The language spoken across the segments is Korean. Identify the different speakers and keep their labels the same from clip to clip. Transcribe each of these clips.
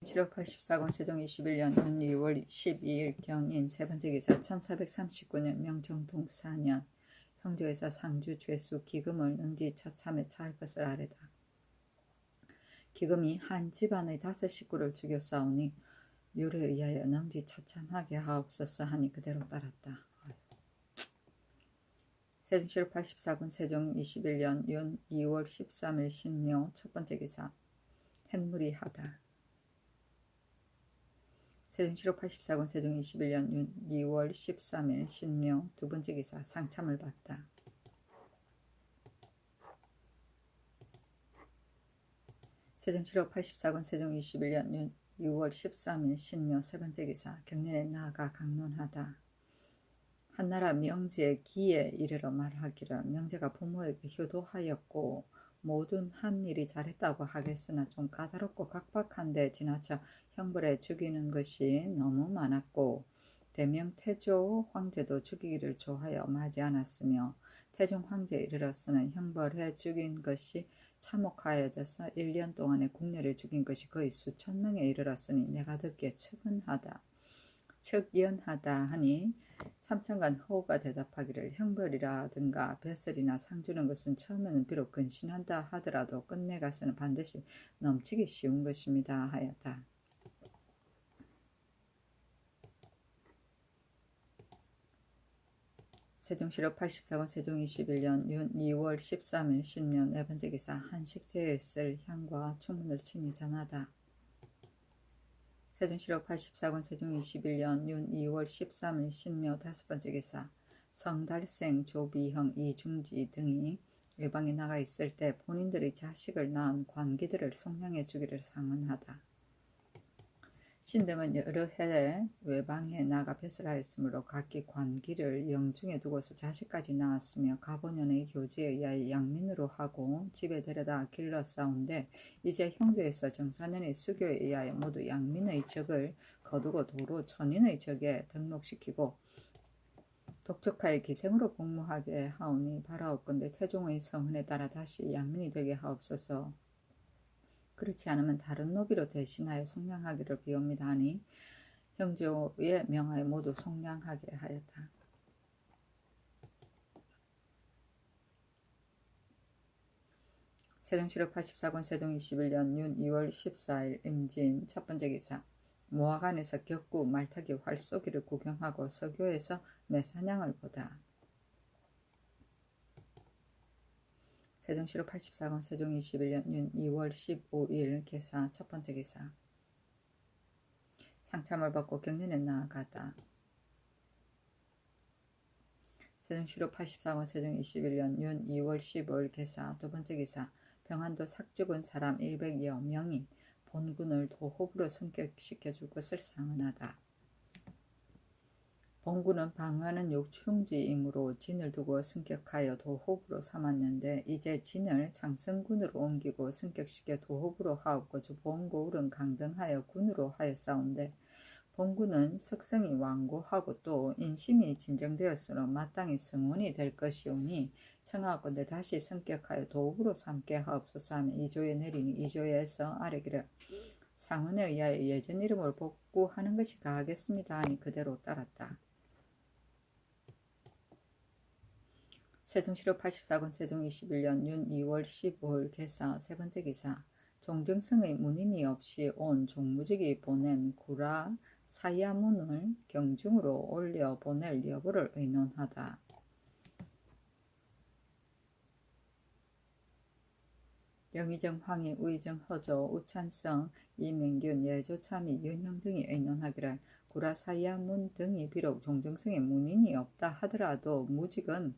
Speaker 1: 7월 84권 세종 21년 2월 12일 경인 세번째 기사 1439년 명정동 4년 형조에서 상주 죄수 기금을 능지 처참에 처할 것을 아뢰다. 기금이 한 집안의 5 식구를 죽였사오니 율에 의하여 능지 처참하게 하옵소서 하니 그대로 따랐다. 세종 7월 84권 세종 21년 윤 2월 13일 신묘 첫번째 기사 햇물이 하다. 세종 7월 84권 세종 21년 윤 2월 13일 신묘 두번째 기사 상참을 받다. 세종 7월 84권 세종 21년 윤 2월 13일 신묘 세번째 기사 경년에 나아가 강론하다. 한나라 명제의 기에 이르러 말하기를 명제가 부모에게 효도하였고 모든 한 일이 잘했다고 하겠으나 좀 까다롭고 각박한데 지나쳐 형벌에 죽이는 것이 너무 많았고 대명 태조 황제도 죽이기를 좋아하여 마지 않았으며 태종 황제에 이르러서는 형벌해 죽인 것이 참혹하여져서 1년 동안에 국내를 죽인 것이 거의 수천 명에 이르렀으니 내가 듣기에 척연하다 하니 참천간 허우가 대답하기를 형벌이라든가 벼슬이나 상 주는 것은 처음에는 비록 근신한다 하더라도 끝내 가서는 반드시 넘치기 쉬운 것입니다 하였다. 세종 7월 84권 세종 21년 윤 2월 13일 신묘 네번째 기사 한식제에 쓸 향과 추문을 친히 전하다. 세종 7월 84권 세종 21년 윤 2월 13일 신묘 다섯번째 기사 성달생 조비형 이중지 등이 외방에 나가 있을 때 본인들의 자식을 낳은 관기들을 속량해 주기를 상언하다. 신등은 여러 해에 외방에 나가 벼슬하였으므로 각기 관기를 영중에 두고서 자식까지 낳았으며 가보년의 교지에 의하여 양민으로 하고 집에 데려다 길러 싸운데 이제 형조에서 정사년의 수교에 의하여 모두 양민의 적을 거두고 도로 천인의 적에 등록시키고 독촉하여 기생으로 복무하게 하오니 바라옵건대 태종의 성흔에 따라 다시 양민이 되게 하옵소서. 그렇지 않으면 다른 노비로 대신하여 속량하기를 비옵니다 하니 형조의 명하에 모두 속량하게 하였다. 세종 7월 84권 세종 21년 윤 2월 14일 임진 첫번째 기사 모화관에서 격구 말타기 활쏘기를 구경하고 서교에서 매사냥을 보다. 세종 7월 84권 세종 21년 윤 2월 15일 개사 첫번째 기사 상참을 받고 경년에 나아가다. 세종 7월 84권 세종 21년 윤 2월 15일 개사 두번째 기사 병한도 삭죽은 사람 100여 명이 본군을 도호부로 승격시켜줄 것을 상언하다. 본군은 방어하는 욕충지이므로 진을 두고 승격하여 도호부로 삼았는데 이제 진을 장성군으로 옮기고 승격시켜 도호부로 하옵고 주 본고울은 강등하여 군으로 하였사온데 본군은 석성이 완고하고 또 인심이 진정되었으므로 마땅히 성운이 될 것이오니 청하건대 다시 성격하여 도읍으로 삼게 하옵소서 하며 이조에 내리니 이조에서 아뢰기를 상언에 의하여 예전 이름을 복구하는 것이 가하겠습니다 하니 그대로 따랐다. 세종 7월 84권 세종 21년 윤 2월 15일 개사 세번째 기사 종정성의 문인이 없이 온 종무직이 보낸 구라 사야문을 경중으로 올려 보낼 여부를 의논하다. 영의정, 황희, 우의정, 허조, 우찬성, 이맹균, 예조참이, 윤형 등이 의논하기를 구라 사야문 등이 비록 종정성의 문인이 없다 하더라도 무직은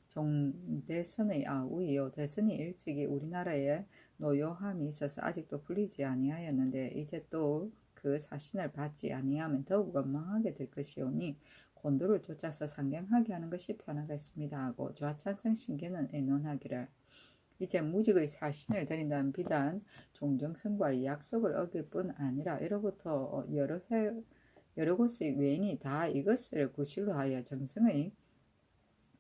Speaker 1: 종대선의 아우이요 대선이 일찍이 우리나라에 노요함이 있어서 아직도 풀리지 아니하였는데 이제 또 그 사신을 받지 아니하면 더욱 원망하게 될 것이오니 곤도를 쫓아서 상경하게 하는 것이 편하겠습니다 하고 좌찬성 신계는 의논하기를 이제 무직의 사신을 드린다면 비단 종정성과의 약속을 어길 뿐 아니라 이로부터 여러 곳의 외인이 다 이것을 구실로 하여 정성의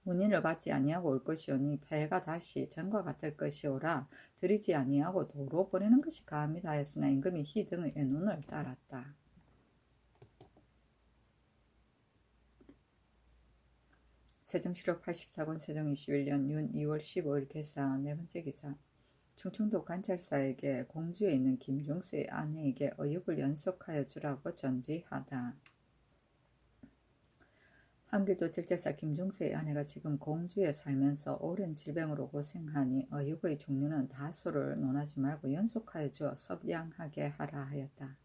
Speaker 1: 문인을 받지 아니하고 올 것이오니 폐해가 다시 전과 같을 것이오라. 들이지 아니하고 도로 보내는 것이 가함이다 하였으나 임금이 희 등의 애논을 따랐다. 세종실록 84권 세종 21년 윤 2월 15일 개사 네 번째 기사. 충청도 관찰사에게 공주에 있는 김종수의 아내에게 어육을 연속하여 주라고 전지하다. 한길도 질제사 김종수의 아내가 지금 공주에 살면서 오랜 질병으로 고생하니 어육의 종류는 다소를 논하지 말고 연속하여 주어 섭양하게 하라 하였다.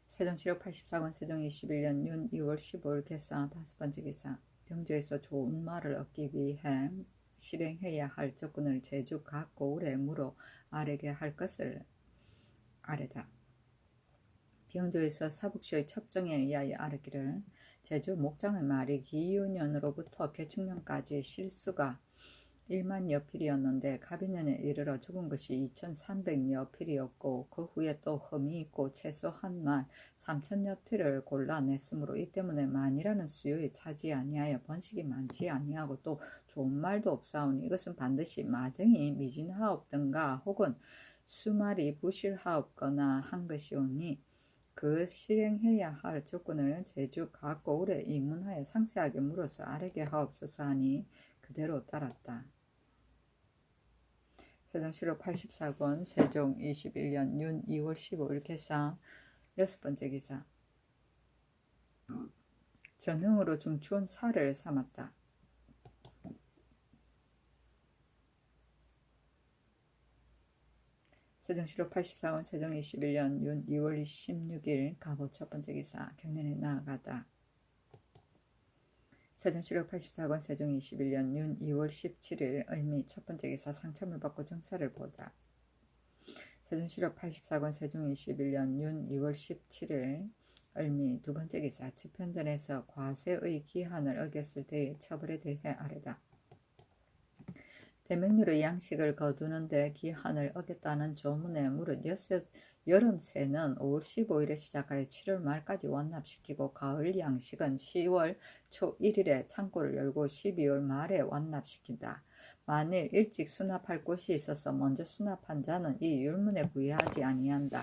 Speaker 1: 세종실록 84권 세종 21년 윤 2월 15일 개사 다섯 번째 기사. 병조에서 좋은 말을 얻기 위해 실행해야 할 조건을 제주 각 고을에 물어 아뢰게 할 것을 아뢰다. 병조에서 사북시의 첩정에 의하여 아뢰기를 제주 목장의 말이 기유년으로부터 개축년까지 실수가 1만 여필이었는데 갑인년에 이르러 죽은 것이 2300여필이었고 그 후에 또 흠이 있고 최소 한 말 3000여필을 골라냈으므로 이 때문에 만이라는 수요에 차지 아니하여 번식이 많지 아니하고 또 좋은 말도 없사오니 이것은 반드시 마정이 미진하옵든가 혹은 수말이 부실하옵거나 한 것이오니 그 실행해야 할 조건을 제주 각 고을에 입문하여 상세하게 물어서 아뢰게 하옵소서 하니 그대로 따랐다. 세종실록 84권 세종 21년 윤 2월 15일 개사 여섯 번째 기사. 전흥으로 중추원 살을 삼았다. 세종실록 84권 세종 21년 윤 2월 16일 갑오 첫 번째 기사. 경년에 나아가다. 세종실록 84권 세종 21년 윤 2월 17일 을미 첫 번째 기사. 상첨을 받고 정사를 보다. 세종실록 84권 세종 21년 윤 2월 17일 을미 두 번째 기사. 집현전에서 과세의 기한을 어겼을 때의 처벌에 대해 아뢰다. 대명률의 양식을 거두는데 기한을 어겼다는 조문에 무릇 여름새는 5월 15일에 시작하여 7월 말까지 완납시키고 가을 양식은 10월 초 1일에 창고를 열고 12월 말에 완납시킨다. 만일 일찍 수납할 곳이 있어서 먼저 수납한 자는 이 율문에 구애하지 아니한다.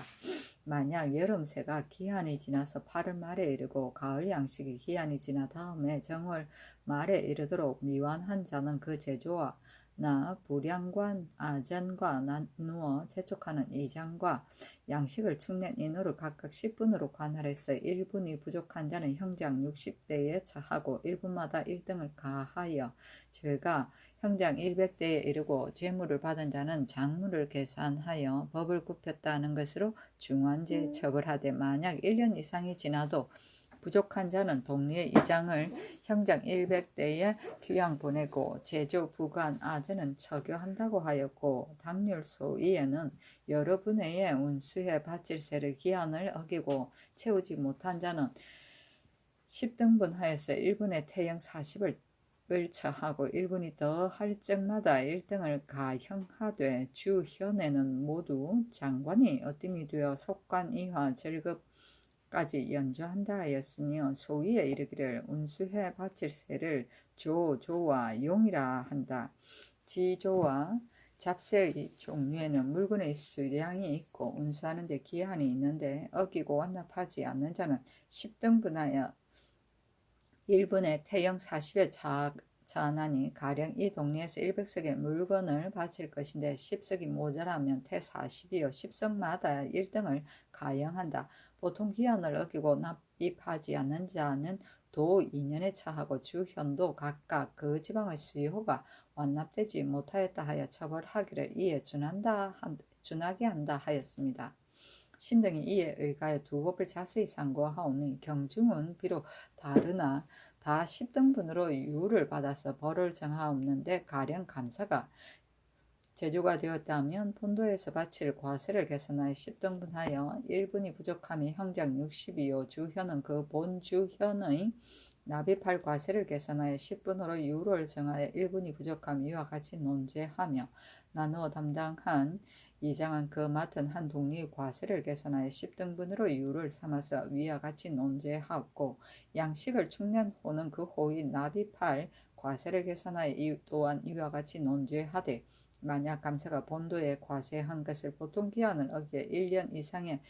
Speaker 1: 만약 여름새가 기한이 지나서 8월 말에 이르고 가을 양식이 기한이 지나 다음에 정월 말에 이르도록 미완한 자는 그 제조와 나 부량관 아전과 나누어 재촉하는 이장과 양식을 축낸 인으로 각각 10분으로 관할해서 1분이 부족한 자는 형장 60대에 처하고 1분마다 1등을 가하여 죄가 형장 100대에 이르고 재물을 받은 자는 장물을 계산하여 법을 굽혔다는 것으로 중환제 처벌하되 만약 1년 이상이 지나도 부족한 자는 동리의 이장을 형장 100대에 귀양 보내고 제조 부관 아전은 처교한다고 하였고 당률소위에는 여러 분야의 운수해 바칠세를 기한을 어기고 채우지 못한 자는 10등분 하여서 1분의 태형 40을 처하고 1분이 더 할 적마다 1등을 가형하되 주현에는 모두 장관이 어뜸이 되어 속관 이하 절급까지 연주한다 하였으며 소위에 이르기를 운수해 바칠세를 조와 용이라 한다. 지조와 잡세의 종류에는 물건의 수량이 있고 운수하는 데 기한이 있는데 어기고 완납하지 않는 자는 10등분하여 1분의 태형 40에 처하나니 가령 이 동네에서 100석의 물건을 바칠 것인데 10석이 모자라면 태 40이요 10석마다 1등을 가형한다. 보통 기한을 어기고 납입하지 않는 자는 도 2년에 처하고 주현도 각각 그 지방의 수요가 완납되지 못하였다 하여 처벌하기를 이에 준하게 한다 하였습니다. 신등이 이에 의가여 두 법을 자세히 상고하오니 경중은 비록 다르나 다 10등분으로 유를 받아서 벌을 정하옵는데 가령 감사가 제조가 되었다면 본도에서 바칠 과세를 계산하여 10등분하여 1분이 부족하면 형장 60이요 주현은 그 본주현의 나비팔 과세를 계산하여 10분으로 유를 정하여 1분이 부족함 이와 같이 논제하며 나누어 담당한 이장은 그 맡은 한 독리의 과세를 계산하여 10등분으로 유를 삼아서 위와 같이 논제하고 양식을 축낸 호는 그 호의 나비팔 과세를 계산하여 또한 이와 같이 논제하되 만약 감사가 본도에 과세한 것을 보통 기한을 어기어 1년 이상에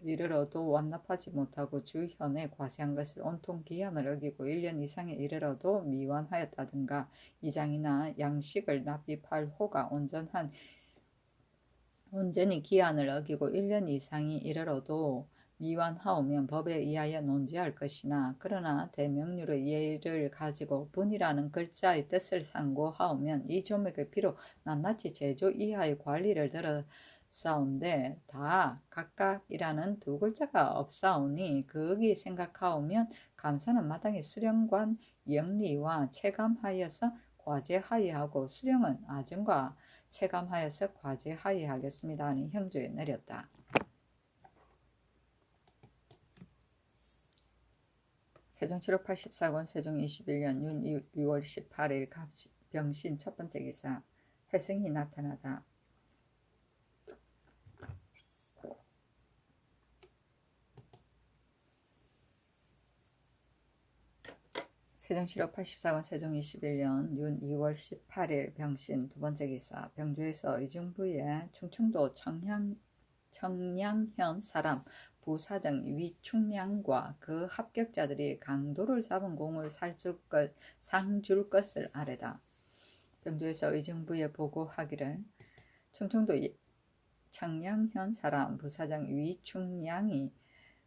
Speaker 1: 이르러도 완납하지 못하고 주현에 과세한 것을 온통 기한을 어기고 1년 이상에 이르러도 미완하였다든가 이장이나 양식을 납입할 호가 온전히 기한을 어기고 1년 이상이 이르러도 미완하오면 법에 의하여 논지할 것이나 그러나 대명률의 예를 가지고 분이라는 글자의 뜻을 상고하오면 이 조맥을 비록 낱낱이 제조 이하의 관리를 들었사온데 다 각각이라는 두 글자가 없사오니 거기 생각하오면 감사는 마땅히 수령관 영리와 체감하여서 과제하여하고 수령은 아정과 체감하여서 과제하여하겠습니다 하니 형조에 내렸다. 세종 7월 84권 세종 21년 윤 6월 18일 병신 첫 번째 기사 회승이 나타나다. 세종 7월 84권 세종 21년 윤 2월 18일 병신 두 번째 기사 병주에서 의정부의 충청도 청량현 사람 부사장 위충량과 그 합격자들이 강도를 잡은 공을 상줄 것을 아뢰다. 병주에서 의정부에 보고하기를 충청도 청량현 사람 부사장 위충량이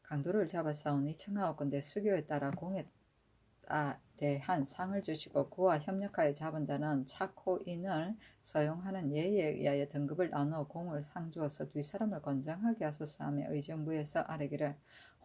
Speaker 1: 강도를 잡아싸우니 청하옵건대 수교에 따라 공에 대한 상을 주시고 그와 협력하여 잡은 자는 착호인을 서용하는 예에 의하여 등급을 나누어 공을 상주어서 뒷사람을 건장하게 하소서 하며 의정부에서 아뢰기를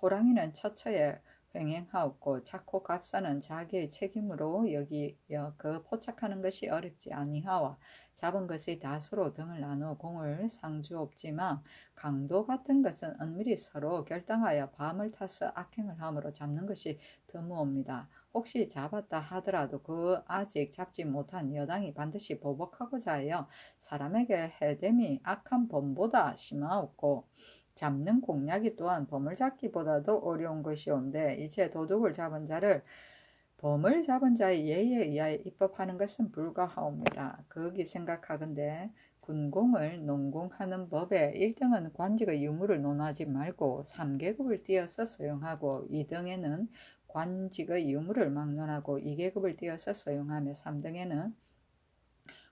Speaker 1: 호랑이는 처처에 횡행하옵고 착호 갑사는 자기의 책임으로 여기여 그 포착하는 것이 어렵지 아니하와 잡은 것의 다수로 등을 나누어 공을 상주옵지만 강도 같은 것은 은밀히 서로 결당하여 밤을 타서 악행을 함으로 잡는 것이 드무옵니다. 혹시 잡았다 하더라도 그 아직 잡지 못한 여당이 반드시 보복하고자 하여 사람에게 해됨이 악한 범보다 심하옵고 잡는 공략이 또한 범을 잡기보다도 어려운 것이온데 이제 도둑을 잡은 자를 범을 잡은 자의 예에 의하여 입법하는 것은 불가하옵니다. 거기 생각하건대 군공을 농공하는 법에 1등은 관직의 유무를 논하지 말고 3계급을 띄어서 소용하고 2등에는 관직의 유무를 막론하고 2계급을 띄어서 소용하며 3등에는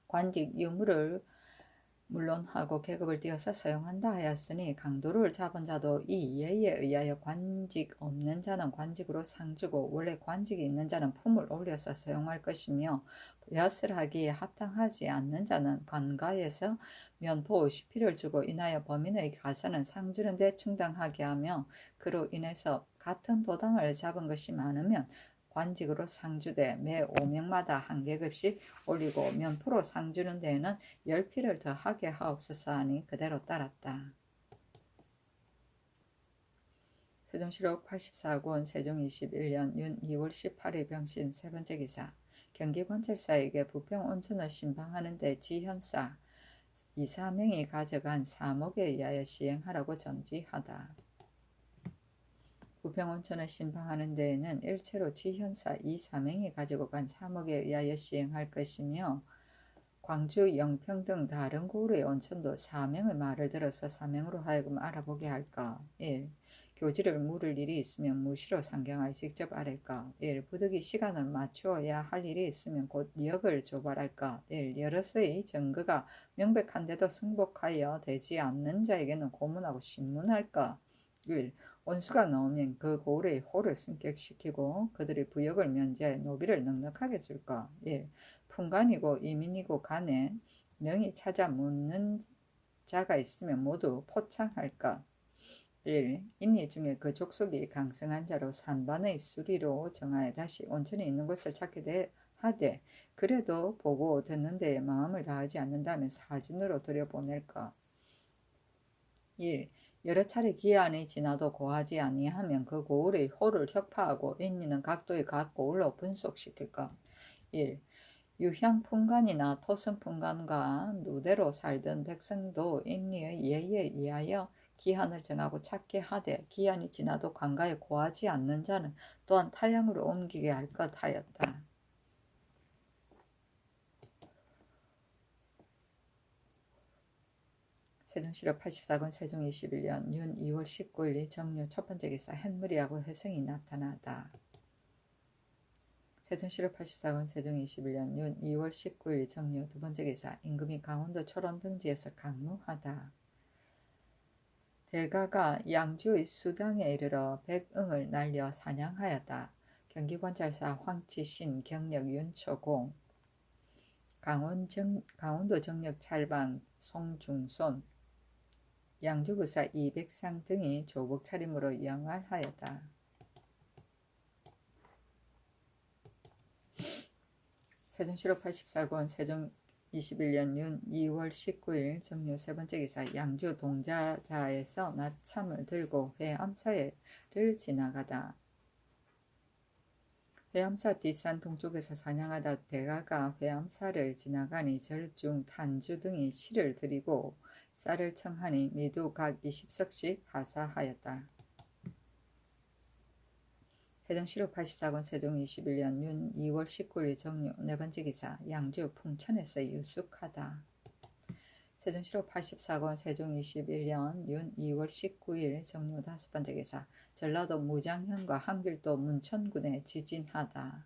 Speaker 1: 관직 유무를 물론하고 계급을 띄어서 사용한다 하였으니 강도를 잡은 자도 이 예에 의하여 관직 없는 자는 관직으로 상주고 원래 관직이 있는 자는 품을 올려서 사용할 것이며 엿을 하기에 합당하지 않는 자는 관가에서 면포 50피를 주고 인하여 범인의 가사는 상주는 데 충당하게 하며 그로 인해서 같은 도당을 잡은 것이 많으면 관직으로 상주되 매 5명마다 한 계급씩 올리고 면포로 상주는 데에는 10피를 더 하게 하옵소서 하니 그대로 따랐다. 세종실록 84권 세종 21년 윤 2월 18일 병신 세 번째 기사 경기관찰사에게 부평 온천을 신방하는 데 지현사 2-4명이 가져간 사목에 의하여 시행하라고 정지하다. 부평온천을 신방하는 데에는 일체로 지현사 2-4명이 가지고 간 사목에 의하여 시행할 것이며 광주, 영평 등 다른 고을의 온천도 4명의 말을 들어서 4명으로 하여금 알아보게 할까. 1. 교지를 물을 일이 있으면 무시로 상경하여 직접 아랠까. 1. 부득이 시간을 맞추어야 할 일이 있으면 곧 역을 조발할까. 1. 여럿의 증거가 명백한데도 승복하여 되지 않는 자에게는 고문하고 신문할까. 1. 원수가 나오면 그 고을의 호를 승격시키고 그들의 부역을 면제하여 노비를 넉넉하게 줄까. 1. 풍간이고 이민이고 간에 능히 찾아 묻는 자가 있으면 모두 포창할까. 1. 인리 중에 그 족속이 강성한 자로 산반의 수리로 정하여 다시 온천이 있는 곳을 찾게 하되 그래도 보고 듣는 데에 마음을 다하지 않는다면 사진으로 들여보낼까. 1. 여러 차례 기한이 지나도 고하지 아니하면 그 고을의 호를 혁파하고 인리는 각도의 각 고을로 분속시킬 것. 1. 유향풍간이나 토성풍간과 누대로 살던 백성도 인리의 예에 의하여 기한을 정하고 찾게 하되 기한이 지나도 관가에 고하지 않는 자는 또한 타향으로 옮기게 할 것 하였다. 세종시력 84권 세종 21년 윤 2월 19일 정묘 첫 번째 기사 햇무리하고 혜성이 나타나다. 세종시력 84권 세종 21년 윤 2월 19일 정묘 두 번째 기사 임금이 강원도 철원 등지에서 강무하다. 대가가 양주의 수당에 이르러 백응을 날려 사냥하였다. 경기관찰사 황치신 경력 윤초공 강원도 정력 찰방 송중손 양주부사 이백상 등이 조복 차림으로 영할하였다. 세종시록 84권 세종 21년 윤 2월 19일 정묘 세 번째 기사 양주 동자자에서 나참을 들고 회암사를 지나가다. 회암사 뒷산 동쪽에서 사냥하다 대가가 회암사를 지나가니 절중 탄주 등이 시를 드리고 쌀을 청하니 미두 각 20석씩 하사하였다. 세종시록 84권 세종 21년 윤 2월 19일 정묘 네 번째 기사 양주 풍천에서 유숙하다. 세종시록 84권 세종 21년 윤 2월 19일 정묘 다섯 번째 기사 전라도 무장현과 함길도 문천군에 지진하다.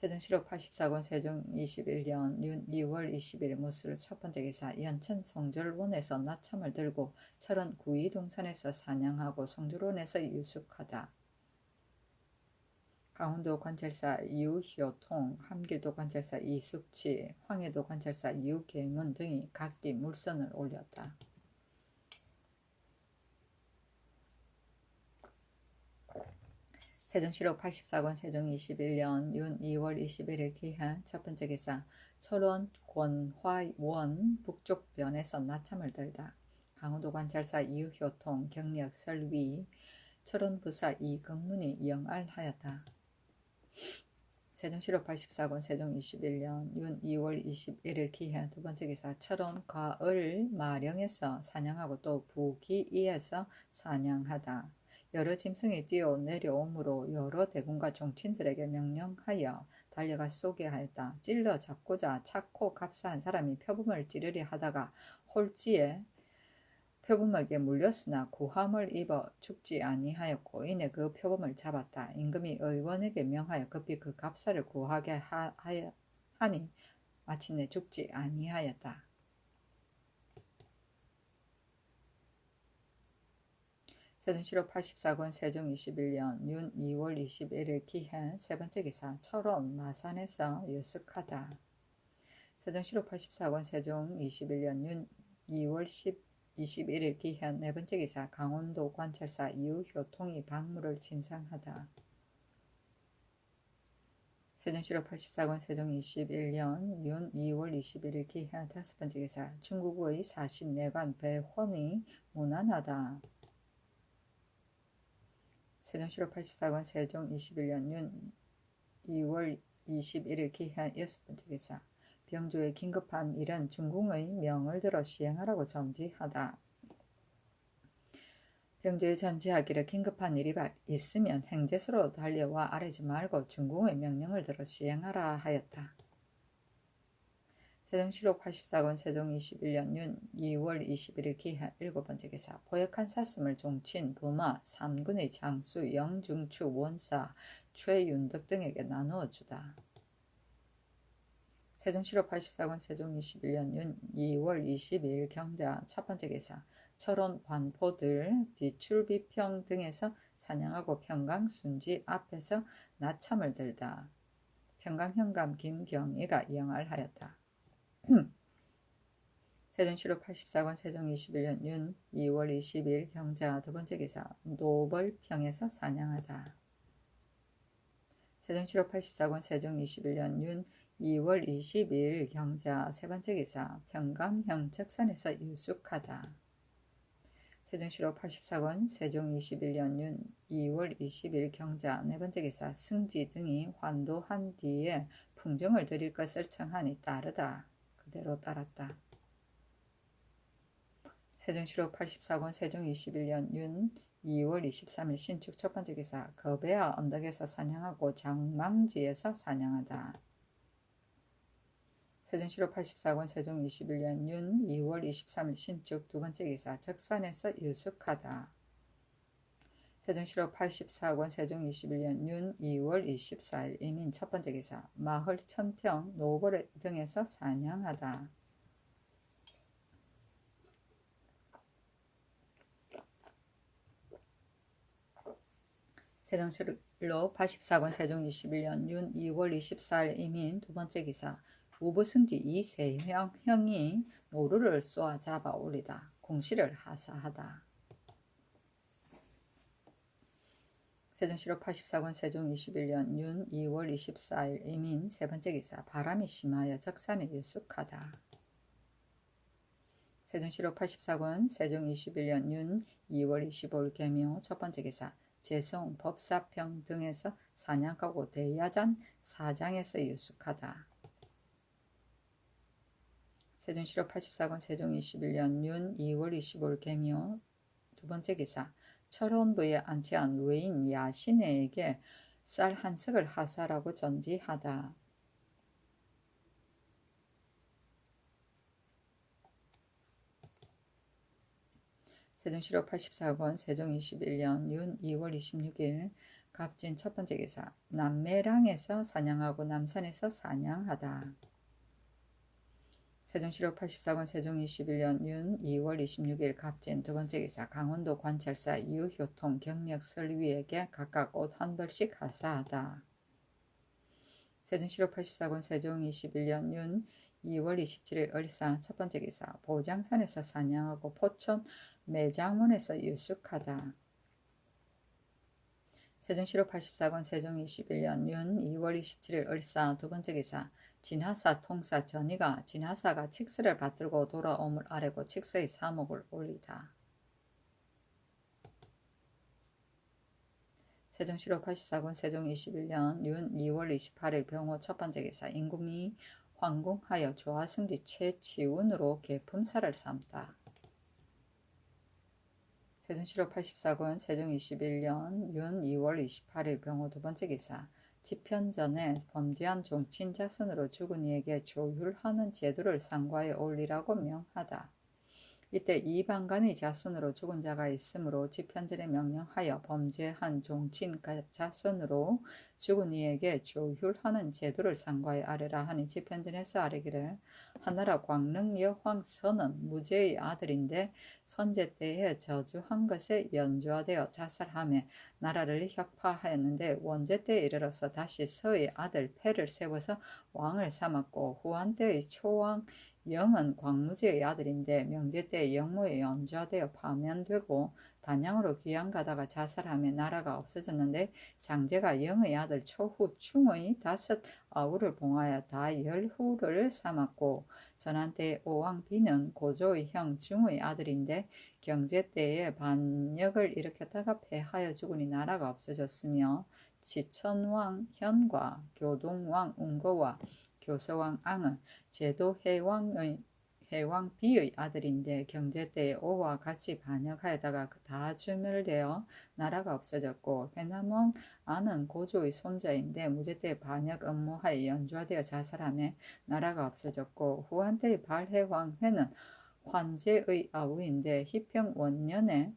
Speaker 1: 세종시록 84권 세종 21년 윤 2월 20일 무술 첫 번째 기사 연천 성절원에서 나참을 들고 철원 구이동산에서 사냥하고 성절원에서 유숙하다. 강원도 관찰사 유효통, 함길도 관찰사 이숙치, 황해도 관찰사 유계문 등이 각기 물선을 올렸다. 세종시록 84권 세종 21년 윤 2월 21일 기한 첫 번째 기사 철원 권화원 북쪽변에서 나참을 들다. 강원도 관찰사 이효통 경력 설위 철원부사 이경문이 영알하였다. 세종시록 84권 세종 21년 윤 2월 21일 기한 두 번째 기사 철원 가을 마령에서 사냥하고 또 부기이에서 사냥하다. 여러 짐승이 뛰어 내려오므로 여러 대군과 종친들에게 명령하여 달려가 쏘게 하였다. 찔러 잡고자 착고 갑사한 사람이 표범을 찌르려 하다가 홀지에 표범에게 물렸으나 구함을 입어 죽지 아니하였고 이내 그 표범을 잡았다. 임금이 의원에게 명하여 급히 그 갑사를 구하게 하니 마침내 죽지 아니하였다. 세종시록 84권 세종 21년 윤 2월 21일 기한 세 번째 기사 철원 마산에서 유숙하다. 세종시록 84권 세종 21년 윤 2월 21일 기한 네 번째 기사 강원도 관찰사 유효통이 박물을 침상하다. 세종시록 84권 세종 21년 윤 2월 21일 기한 다섯 번째 기사 중국의 사신 내관 배헌이 무난하다. 세종시록 84권 세종 21년 윤 2월 21일 기한 여섯 번째 기사 병조의 긴급한 일은 중궁의 명을 들어 시행하라고 점지하다. 병조에 전지하기를 긴급한 일이 있으면 행제소로 달려와 아뢰지 말고 중궁의 명령을 들어 시행하라 하였다. 세종시록 84권 세종 21년 윤 2월 21일 기한 일곱 번째 기사 포역한 사슴을 종친 부마 3군의 장수 영중추 원사 최윤덕 등에게 나누어 주다. 세종시록 84권 세종 21년 윤 2월 22일 경자 첫 번째 기사 철원 관포들 비출비평 등에서 사냥하고 평강 순지 앞에서 나참을 들다. 평강 현감 김경희가 영알하였다. 세종시록 84권 세종 21년 윤 2월 20일 경자 두 번째 기사 노벌평에서 사냥하다. 세종시록 84권 세종 21년 윤 2월 22일 경자 세 번째 기사 평강형 적산에서 유숙하다. 세종시로 84권 세종 21년 2월 20일 경자 네 번째 기사 승지 등이 환도한 뒤에 풍정을 드릴 것을 청하니 따르다. 그대로 따랐다. 세종시로 84권 세종 21년 윤 2월 23일 신축 첫 번째 기사 거배아 언덕에서 사냥하고 장망지에서 사냥하다. 세종시로 84권 세종 21년 윤 2월 23일 신축 두 번째 기사 적산에서 유숙하다. 세종시로 84권 세종 21년 윤 2월 24일 이민 첫 번째 기사 마을 천평 노벌 등에서 사냥하다. 세종시로 84권 세종 21년 윤 2월 24일 이민 두 번째 기사 우부승지 이세형이 노루를 쏘아 잡아 올리다. 공시를 하사하다. 세종시로 84권 세종 21년 윤 2월 24일 이민 세 번째 기사 바람이 심하여 적산에 유숙하다. 세종시로 84권 세종 21년 윤 2월 25일 개묘 첫 번째 기사 재송 법사평 등에서 사냥하고 대야잔 사장에서 유숙하다. 세종시로 84권 세종 21년 윤 2월 25일 개묘 두 번째 기사 철원부에 안치한 외인 야신에게 쌀 한 석을 하사라고 전지하다. 세종시로 84권 세종 21년 윤 2월 26일 갑진 첫 번째 기사 남매랑에서 사냥하고 남산에서 사냥하다. 세종시로 84권 세종 21년 윤 2월 26일 갑진 두 번째 기사 강원도 관찰사 유효통 경력 설위에게 각각 옷 한 벌씩 하사하다. 세종시로 84권 세종 21년 윤 2월 27일 을사 첫 번째 기사 보장산에서 사냥하고 포천 매장문에서 유숙하다. 세종시로 84권 세종 21년 윤 2월 27일 을사 두 번째 기사 진하사 통사 전이가 진하사가 칙스를 받들고 돌아옴을 아뢰고 칙스의 사목을 올리다. 세종시로 84권 세종 21년 윤 2월 28일 병호 첫 번째 기사 임금이 황궁하여 조화승지 최치운으로 계품사를 삼다. 세종시로 84권 세종 21년 윤 2월 28일 병호 두 번째 기사 집현전에 범죄한 종친 자손으로 죽은 이에게 조율하는 제도를 상과에 올리라고 명하다. 이때 이방간의 자손으로 죽은 자가 있으므로 집현전에 명령하여 범죄한 종친 자손으로 죽은 이에게 조율하는 제도를 상과에 아뢰라 하니 집현전에서 아뢰기를 하나라 광릉 여황 선은 무제의 아들인데 선제 때에 저주한 것에 연좌되어 자살하며 나라를 혁파하였는데 원제 때에 이르러서 다시 서의 아들 패를 세워서 왕을 삼았고 후한 때의 초왕 영은 광무제의 아들인데 명제 때 영모에 연좌되어 파면되고 단양으로 귀양가다가 자살하며 나라가 없어졌는데 장제가 영의 아들 초후 충의 5 아우를 봉하여 다 10후를 삼았고 전한 때 오왕비는 고조의 형 중의 아들인데 경제 때에 반역을 일으켰다가 패하여 죽으니 나라가 없어졌으며 지천왕 현과 교동왕 운거와 교서왕 앙은 제도 해왕 비의 아들인데 경제 때에 오와 같이 반역하여다가 다 주멸되어 나라가 없어졌고 회남왕 안은 고조의 손자인데 무제 때 반역 음모하여 연좌되어 자살하며 나라가 없어졌고 후한 때의 발해왕 회는 환제의 아우인데 희평 원년에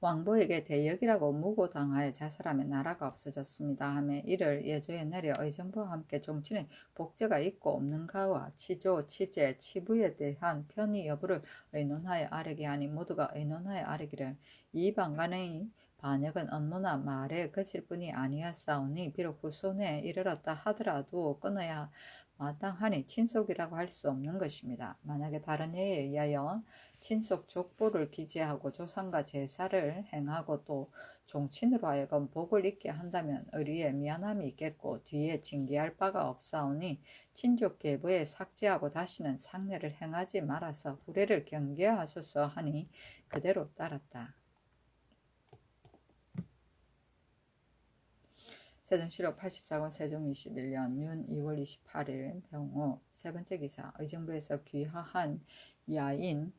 Speaker 1: 왕보에게 대역이라고 무고당하여 자살하며 나라가 없어졌습니다. 하며 이를 예조에 내려 의정부와 함께 종친의 복제가 있고 없는가와 치조, 치제, 치부에 대한 편의 여부를 의논하여 아뢰게 하니 모두가 의논하여 아뢰기를 이방간의 반역은 업무나 말에 그칠 뿐이 아니었사오니 비록 후손에 이르렀다 하더라도 끊어야 마땅하니 친속이라고 할 수 없는 것입니다. 만약에 다른 예에 의하여 친속 족보를 기재하고 조상과 제사를 행하고 또 종친으로 하여금 복을 잊게 한다면 의리에 미안함이 있겠고 뒤에 징계할 바가 없사오니 친족 계부에 삭제하고 다시는 상례를 행하지 말아서 후례를 경계하소서 하니 그대로 따랐다. 세종시록 84권 세종 21년 윤 2월 28일 병호 세 번째 기사 의정부에서 귀하한 야인의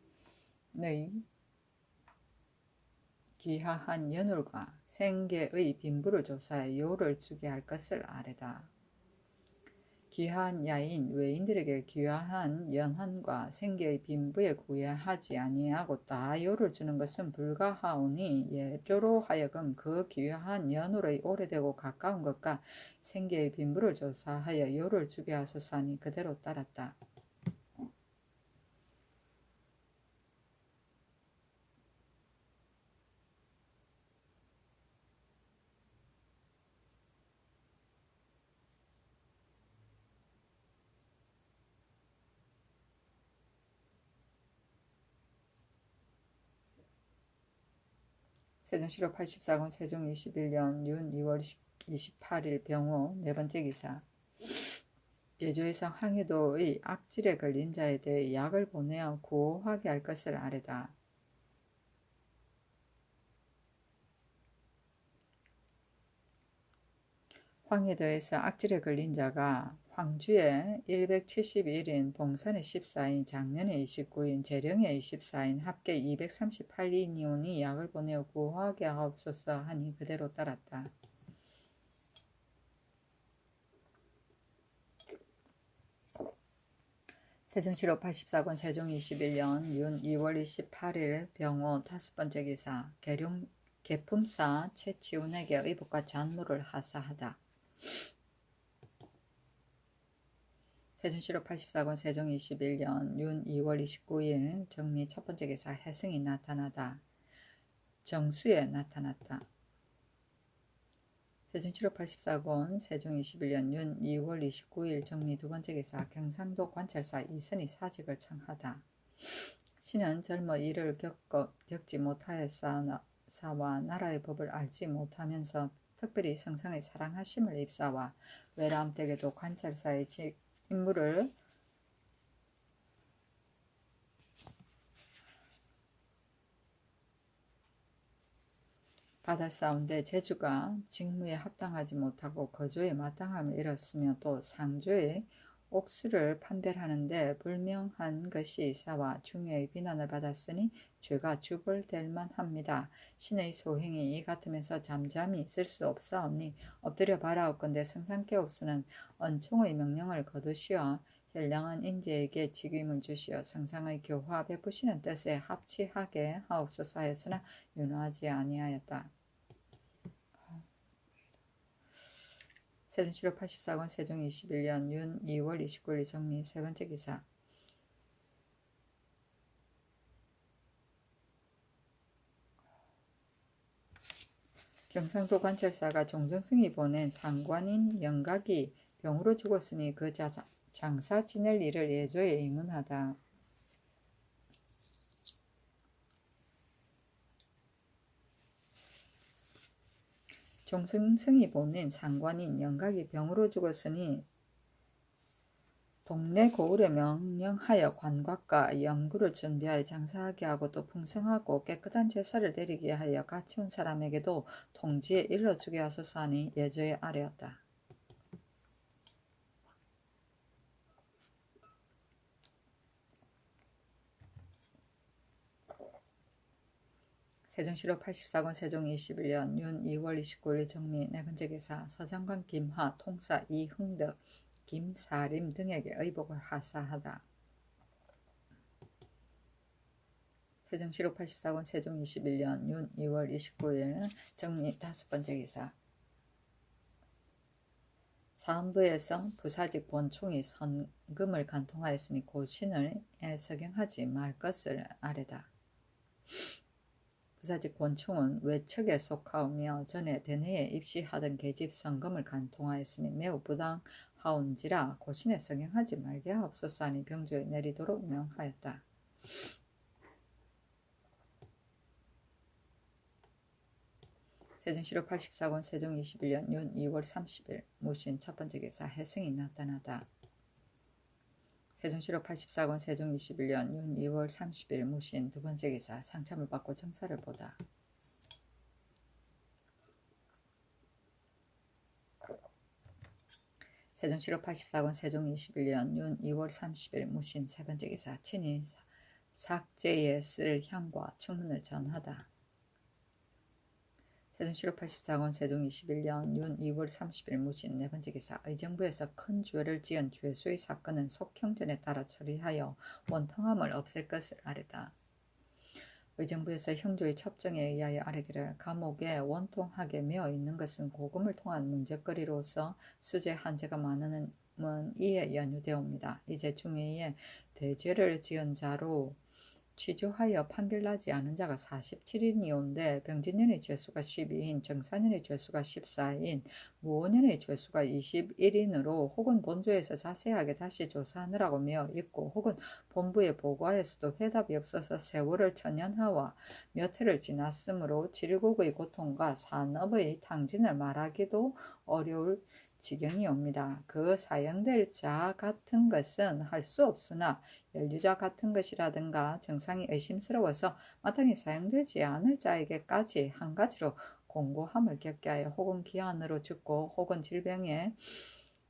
Speaker 1: 귀하한 연홀과 생계의 빈부를 조사해 요를 주게 할 것을 아뢰다. 귀한 야인 외인들에게 귀한 연한과 생계의 빈부에 구애하지 아니하고 다 요를 주는 것은 불가하오니 예조로 하여금 그 귀한 연홀의 오래되고 가까운 것과 생계의 빈부를 조사하여 요를 주게 하소서 하니 그대로 따랐다. 세종시록 84권 세종 21년 윤 2월 28일 병호 네 번째 기사 예조에서 황해도의 악질에 걸린 자에 대해 약을 보내어 구호하게 할 것을 아뢰다. 황해도에서 악질에 걸린 자가 황주에 171인, 봉선에 14인, 장년에 29인, 재령에 24인, 합계 238인이오니 약을 보내어 구호하게 하옵소서 하니 그대로 따랐다. 세종시록 84권 세종 21년 윤 2월 28일 병호 다섯 번째 기사 개품사 최치운에게 의복과 잔무를 하사하다. 세종시록 84권 세종 21년 윤 2월 29일 정미 첫 번째 기사 해승이 나타나다. 정수에 나타났다. 세종시록 84권 세종 21년 윤 2월 29일 정미 두 번째 기사 경상도 관찰사 이선이 사직을 청하다. 신은 젊어 이를 겪지 못하였사와 나라의 법을 알지 못하면서 특별히 성상의 사랑하심을 입사와 외람댁에도 관찰사의 임무를 받았사온데 제주가 직무에 합당하지 못하고 거주에 마땅함을 잃었으며 또 상주의 옥수를 판별하는데 불명한 것이 있사와 중요의 비난을 받았으니 죄가 주벌될 만합니다. 신의 소행이 이 같으면서 잠잠히 있을 수 없사오니 엎드려 바라옵건대 성상께옵수는 언총의 명령을 거두시어 현량한 인재에게 직임을 주시어 성상의 교화 베푸시는 뜻에 합치하게 하옵소서 하였으나 윤호하지 아니하였다. 세종시록 84권 세종 21년 윤 2월 29일 정리 세 번째 기사 경상도 관찰사가 종정승이 보낸 상관인 영각이 병으로 죽었으니 그 장사 지낼 일을 예조에 의문하다. 종승승이 보낸 상관인 영각이 병으로 죽었으니 동네 고을에 명령하여 관곽과 염구를 준비하여 장사하게 하고 또 풍성하고 깨끗한 제사를 드리게 하여 같이 온 사람에게도 통지에 일러주게 하소서 하니 예조에 아뢰었다. 세종시록 84권 세종 21년 윤 2월 29일 정미 네 번째 기사 서장관 김하 통사 이흥덕 김사림 등에게 의복을 하사하다. 세종시록 84권 세종 21년 윤 2월 29일 정리 다섯 번째 기사 사헌부에서 부사직 본총이 선금을 간통하였으니 고신을 석영하지 말 것을 아뢰다. 부사직 권총은 외척에 속하오며 전에 대내에 입시하던 계집 성금을 간통하였으니 매우 부당하온지라 고신에 석영하지 말게 하옵소서 하니 병조에 내리도록 명하였다. 세종시로 84권 세종 21년 윤 2월 30일 무신 첫 번째 기사 해승이 나타나다. 세종시로 84권 세종 21년 윤 2월 30일 무신 두 번째 기사 상참을 받고 정사를 보다. 세종시로 84권 세종 21년 윤 2월 30일 무신 세 번째 기사 친히 삭제에 쓸 향과 청문을 전하다. 세종시로 84권 세종 21년 윤 2월 30일 무신 네 번째 기사 의정부에서 큰 죄를 지은 죄수의 사건은 속형전에 따라 처리하여 원통함을 없앨 것을 아뢰다. 의정부에서 형조의 첩정에 의하여 아뢰기를 감옥에 원통하게 매어 있는 것은 고금을 통한 문제거리로서 수재 한제가 많은 이에 연유되옵니다. 이제 중회에 대죄를 지은 자로 취조하여 판결나지 않은 자가 47인이온데 병진년의 죄수가 12인, 정사년의 죄수가 14인, 무오년의 죄수가 21인으로 혹은 본조에서 자세하게 다시 조사하느라고 매어 있고 혹은 본부에 보고하여서도 회답이 없어서 세월을 천년하와 몇 해를 지났으므로 지류국의 고통과 산업의 탕진을 말하기도 어려울 지경이옵니다. 그 사형될 자 같은 것은 할 수 없으나 연류자 같은 것이라든가 정상이 의심스러워서 마땅히 사용되지 않을 자에게까지 한 가지로 공고함을 겪게 하여 혹은 기한으로 죽고 혹은 질병에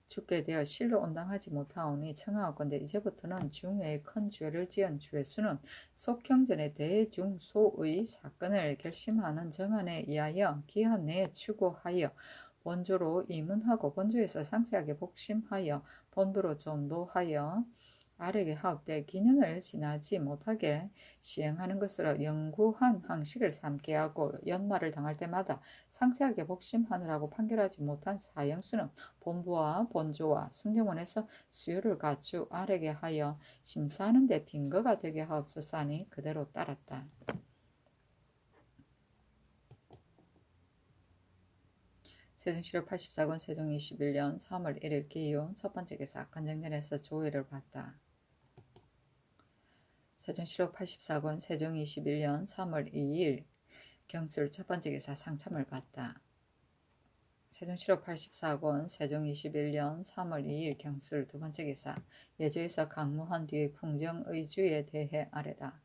Speaker 1: 죽게 되어 실로 온당하지 못하오니 청하옵건대 이제부터는 중회의 큰 죄를 지은 죄수는 속형전의 대중소의 사건을 결심하는 정안에 의하여 기한 내에 추구하여 본조로 입문하고 본조에서 상세하게 복심하여 본부로 전도하여 아래게 하옵되 기년을 지나지 못하게 시행하는 것으로 영구한 항식을 삼게 하고 연말을 당할 때마다 상세하게 복심하느라고 판결하지 못한 사형수는 본부와 본조와 승정원에서 수요를 갖추 아래게 하여 심사하는 데 빈거가 되게 하옵소서 하니 그대로 따랐다. 세종시로 84권 세종 21년 3월 1일 기유 첫 번째 기사 건정전에서 조회를 받다. 세종시로 84권 세종 21년 3월 2일 경술 첫 번째 기사 상참을 받다. 세종시로 84권 세종 21년 3월 2일 경술 두 번째 기사 예조에서 강무한 뒤의 풍정의주에 대해 아뢰다.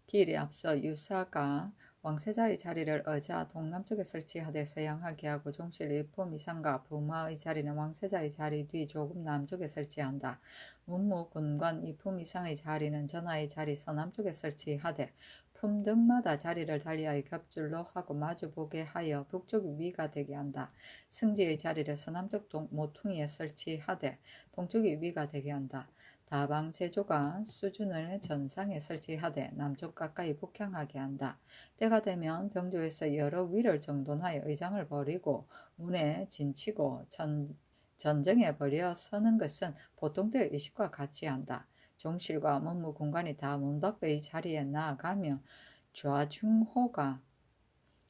Speaker 1: 기일에 앞서 유사가 왕세자의 자리를 의자 동남쪽에 설치하되 서양하게 하고 종실 일품 이상과 부마의 자리는 왕세자의 자리 뒤 조금 남쪽에 설치한다. 문무 군관 이품 이상의 자리는 전하의 자리 서남쪽에 설치하되 품등마다 자리를 달리하여 겹줄로 하고 마주보게 하여 북쪽 위가 되게 한다. 승지의 자리를 서남쪽 모퉁이에 설치하되 동쪽이 위가 되게 한다. 다방 제조가 수준을 전상에 설치하되 남쪽 가까이 북향하게 한다. 때가 되면 병조에서 여러 위를 정돈하여 의장을 버리고 문에 진치고 전정에 버려 서는 것은 보통 때의 의식과 같이 한다. 종실과 문무 군관이 다 문 밖의 자리에 나아가며 좌중호가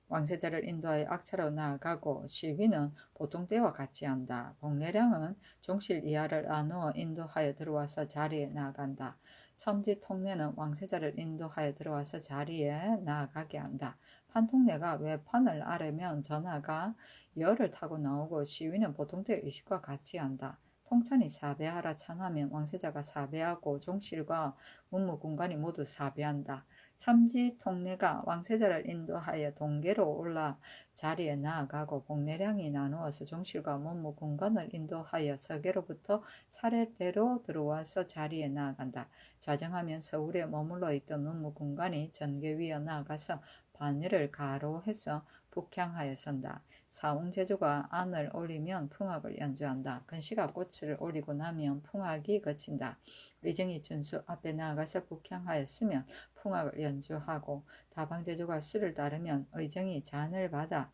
Speaker 1: 왕세자를 인도하여 악차로 나아가고 시위는 보통 때와 같이 한다. 복례량은 종실 이하를 나누어 인도하여 들어와서 자리에 나아간다. 첨지 통례는 왕세자를 인도하여 들어와서 자리에 나아가게 한다. 판통례가 외판을 아래면 전하가 열을 타고 나오고 시위는 보통 때 의식과 같이 한다. 통찬이 사배하라 찬하면 왕세자가 사배하고 종실과 문무군관이 모두 사배한다. 참지 통례가 왕세자를 인도하여 동계로 올라 자리에 나아가고 복례량이 나누어서 종실과 문무 군관을 인도하여 서계로부터 차례대로 들어와서 자리에 나아간다. 좌정하면 서울에 머물러 있던 문무 군관이 전계 위에 나아가서 반열을 가로해서 북향하여 선다. 사웅제조가 안을 올리면 풍악을 연주한다. 근시가 꽃을 올리고 나면 풍악이 그친다. 의정이 준수 앞에 나아가서 북향하였으면 풍악을 연주하고 다방제조가 수를 따르면 의정이 잔을 받아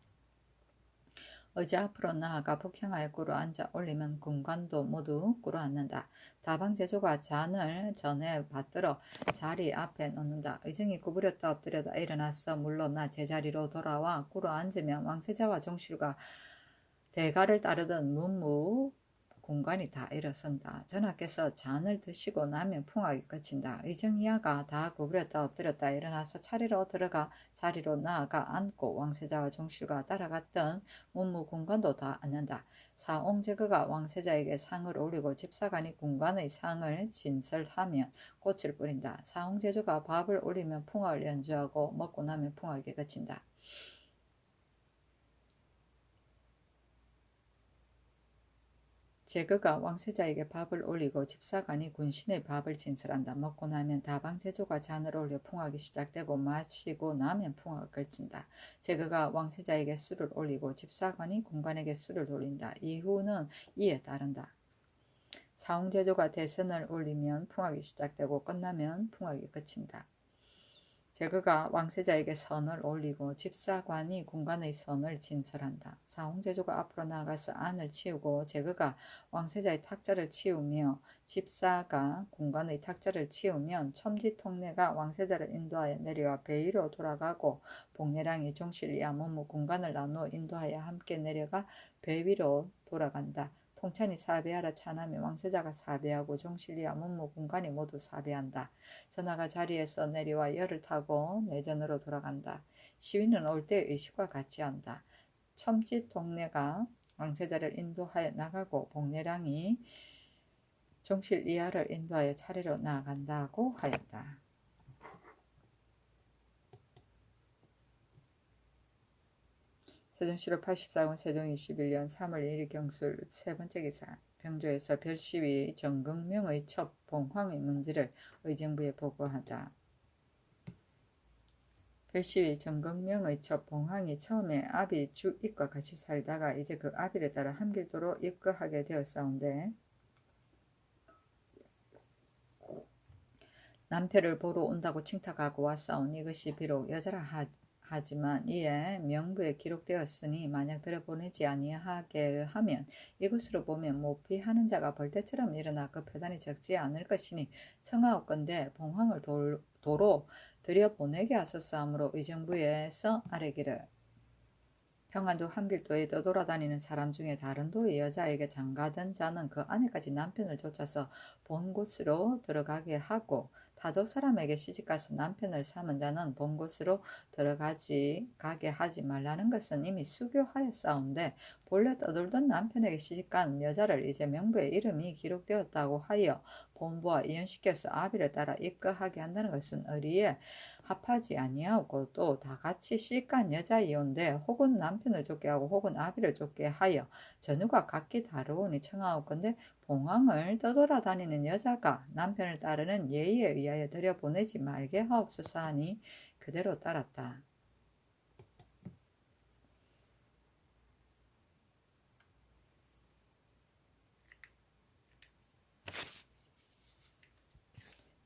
Speaker 1: 의자 앞으로 나아가 북향하여 꿇어 앉아 올리면 군관도 모두 꿇어 앉는다. 다방제조가 잔을 전에 받들어 자리 앞에 놓는다. 의정이 구부렸다 엎드렸다 일어나서 물러나 제자리로 돌아와 꿇어 앉으면 왕세자와 종실과 대가를 따르던 문무 군관이 다 일어선다. 전하께서 잔을 드시고 나면 풍악이 그친다. 의정이하가 다 구부렸다 엎드렸다 일어나서 차례로 들어가 자리로 나아가 앉고 왕세자와 종실과 따라갔던 문무 군관도 다 앉는다. 사옹제거가 왕세자에게 상을 올리고 집사관이 군관의 상을 진설하면 꽃을 뿌린다. 사옹제조가 밥을 올리면 풍악을 연주하고 먹고 나면 풍악이 그친다. 제거가 왕세자에게 밥을 올리고 집사관이 군신의 밥을 진설한다. 먹고 나면 다방제조가 잔을 올려 풍악이 시작되고 마시고 나면 풍악을 걸친다. 제거가 왕세자에게 술을 올리고 집사관이 군관에게 술을 돌린다. 이후는 이에 따른다. 사홍제조가 대선을 올리면 풍악이 시작되고 끝나면 풍악이 그친다. 제거가 왕세자에게 선을 올리고 집사관이 군관의 선을 진설한다. 사홍제조가 앞으로 나아가서 안을 치우고 제거가 왕세자의 탁자를 치우며 집사가 군관의 탁자를 치우면 첨지통내가 왕세자를 인도하여 내려와 배 위로 돌아가고 복내랑이 종실이야 문무 군관을 나누어 인도하여 함께 내려가 배 위로 돌아간다. 통찬이 사배하라 찬하며 왕세자가 사배하고 종실이야 문무 군관이 모두 사배한다. 전하가 자리에서 내려와 열을 타고 내전으로 돌아간다. 시위는 올 때 의식과 같이 한다. 첨지 동네가 왕세자를 인도하여 나가고 복내랑이 종실 이하를 인도하여 차례로 나아간다고 하였다. 세종시로 84권 세종 21년 3월 1일 경술 세 번째 기사 병조에서 별시위 정극명의 첩 봉황의 문제를 의정부에 보고하다. 별시위 정극명의 첩 봉황이 처음에 아비 주입과 같이 살다가 이제 그 아비를 따라 함길도로 입거하게 되었사온데 남편을 보러 온다고 칭탁하고 왔사오니 이것이 비록 여자라 하지만 이에 명부에 기록되었으니 만약 들여보내지 아니하게 하면 이것으로 보면 모피하는 자가 벌떼처럼 일어나 그 표단이 적지 않을 것이니 청하옵건대 봉황을 도로 들여보내게 하소서하므로 의정부에서 아뢰기를 평안도 함길도에 떠돌아다니는 사람 중에 다른 도의 여자에게 장가든 자는 그 아내까지 남편을 쫓아서 본 곳으로 들어가게 하고 타도 사람에게 시집가서 남편을 삼은 자는 본 곳으로 가게 하지 말라는 것은 이미 수교하였사온데 본래 떠돌던 남편에게 시집간 여자를 이제 명부에 이름이 기록되었다고 하여 본부와 이혼시켜서 아비를 따라 입거하게 한다는 것은 의리에 합하지 아니하고 또 다같이 시집간 여자이온데 혹은 남편을 쫓게 하고 혹은 아비를 쫓게 하여 전유가 각기 다르오니 청하옵건대 봉황을 떠돌아다니는 여자가 남편을 따르는 예의에 의하여 들여보내지 말게 하옵소서 하니 그대로 따랐다.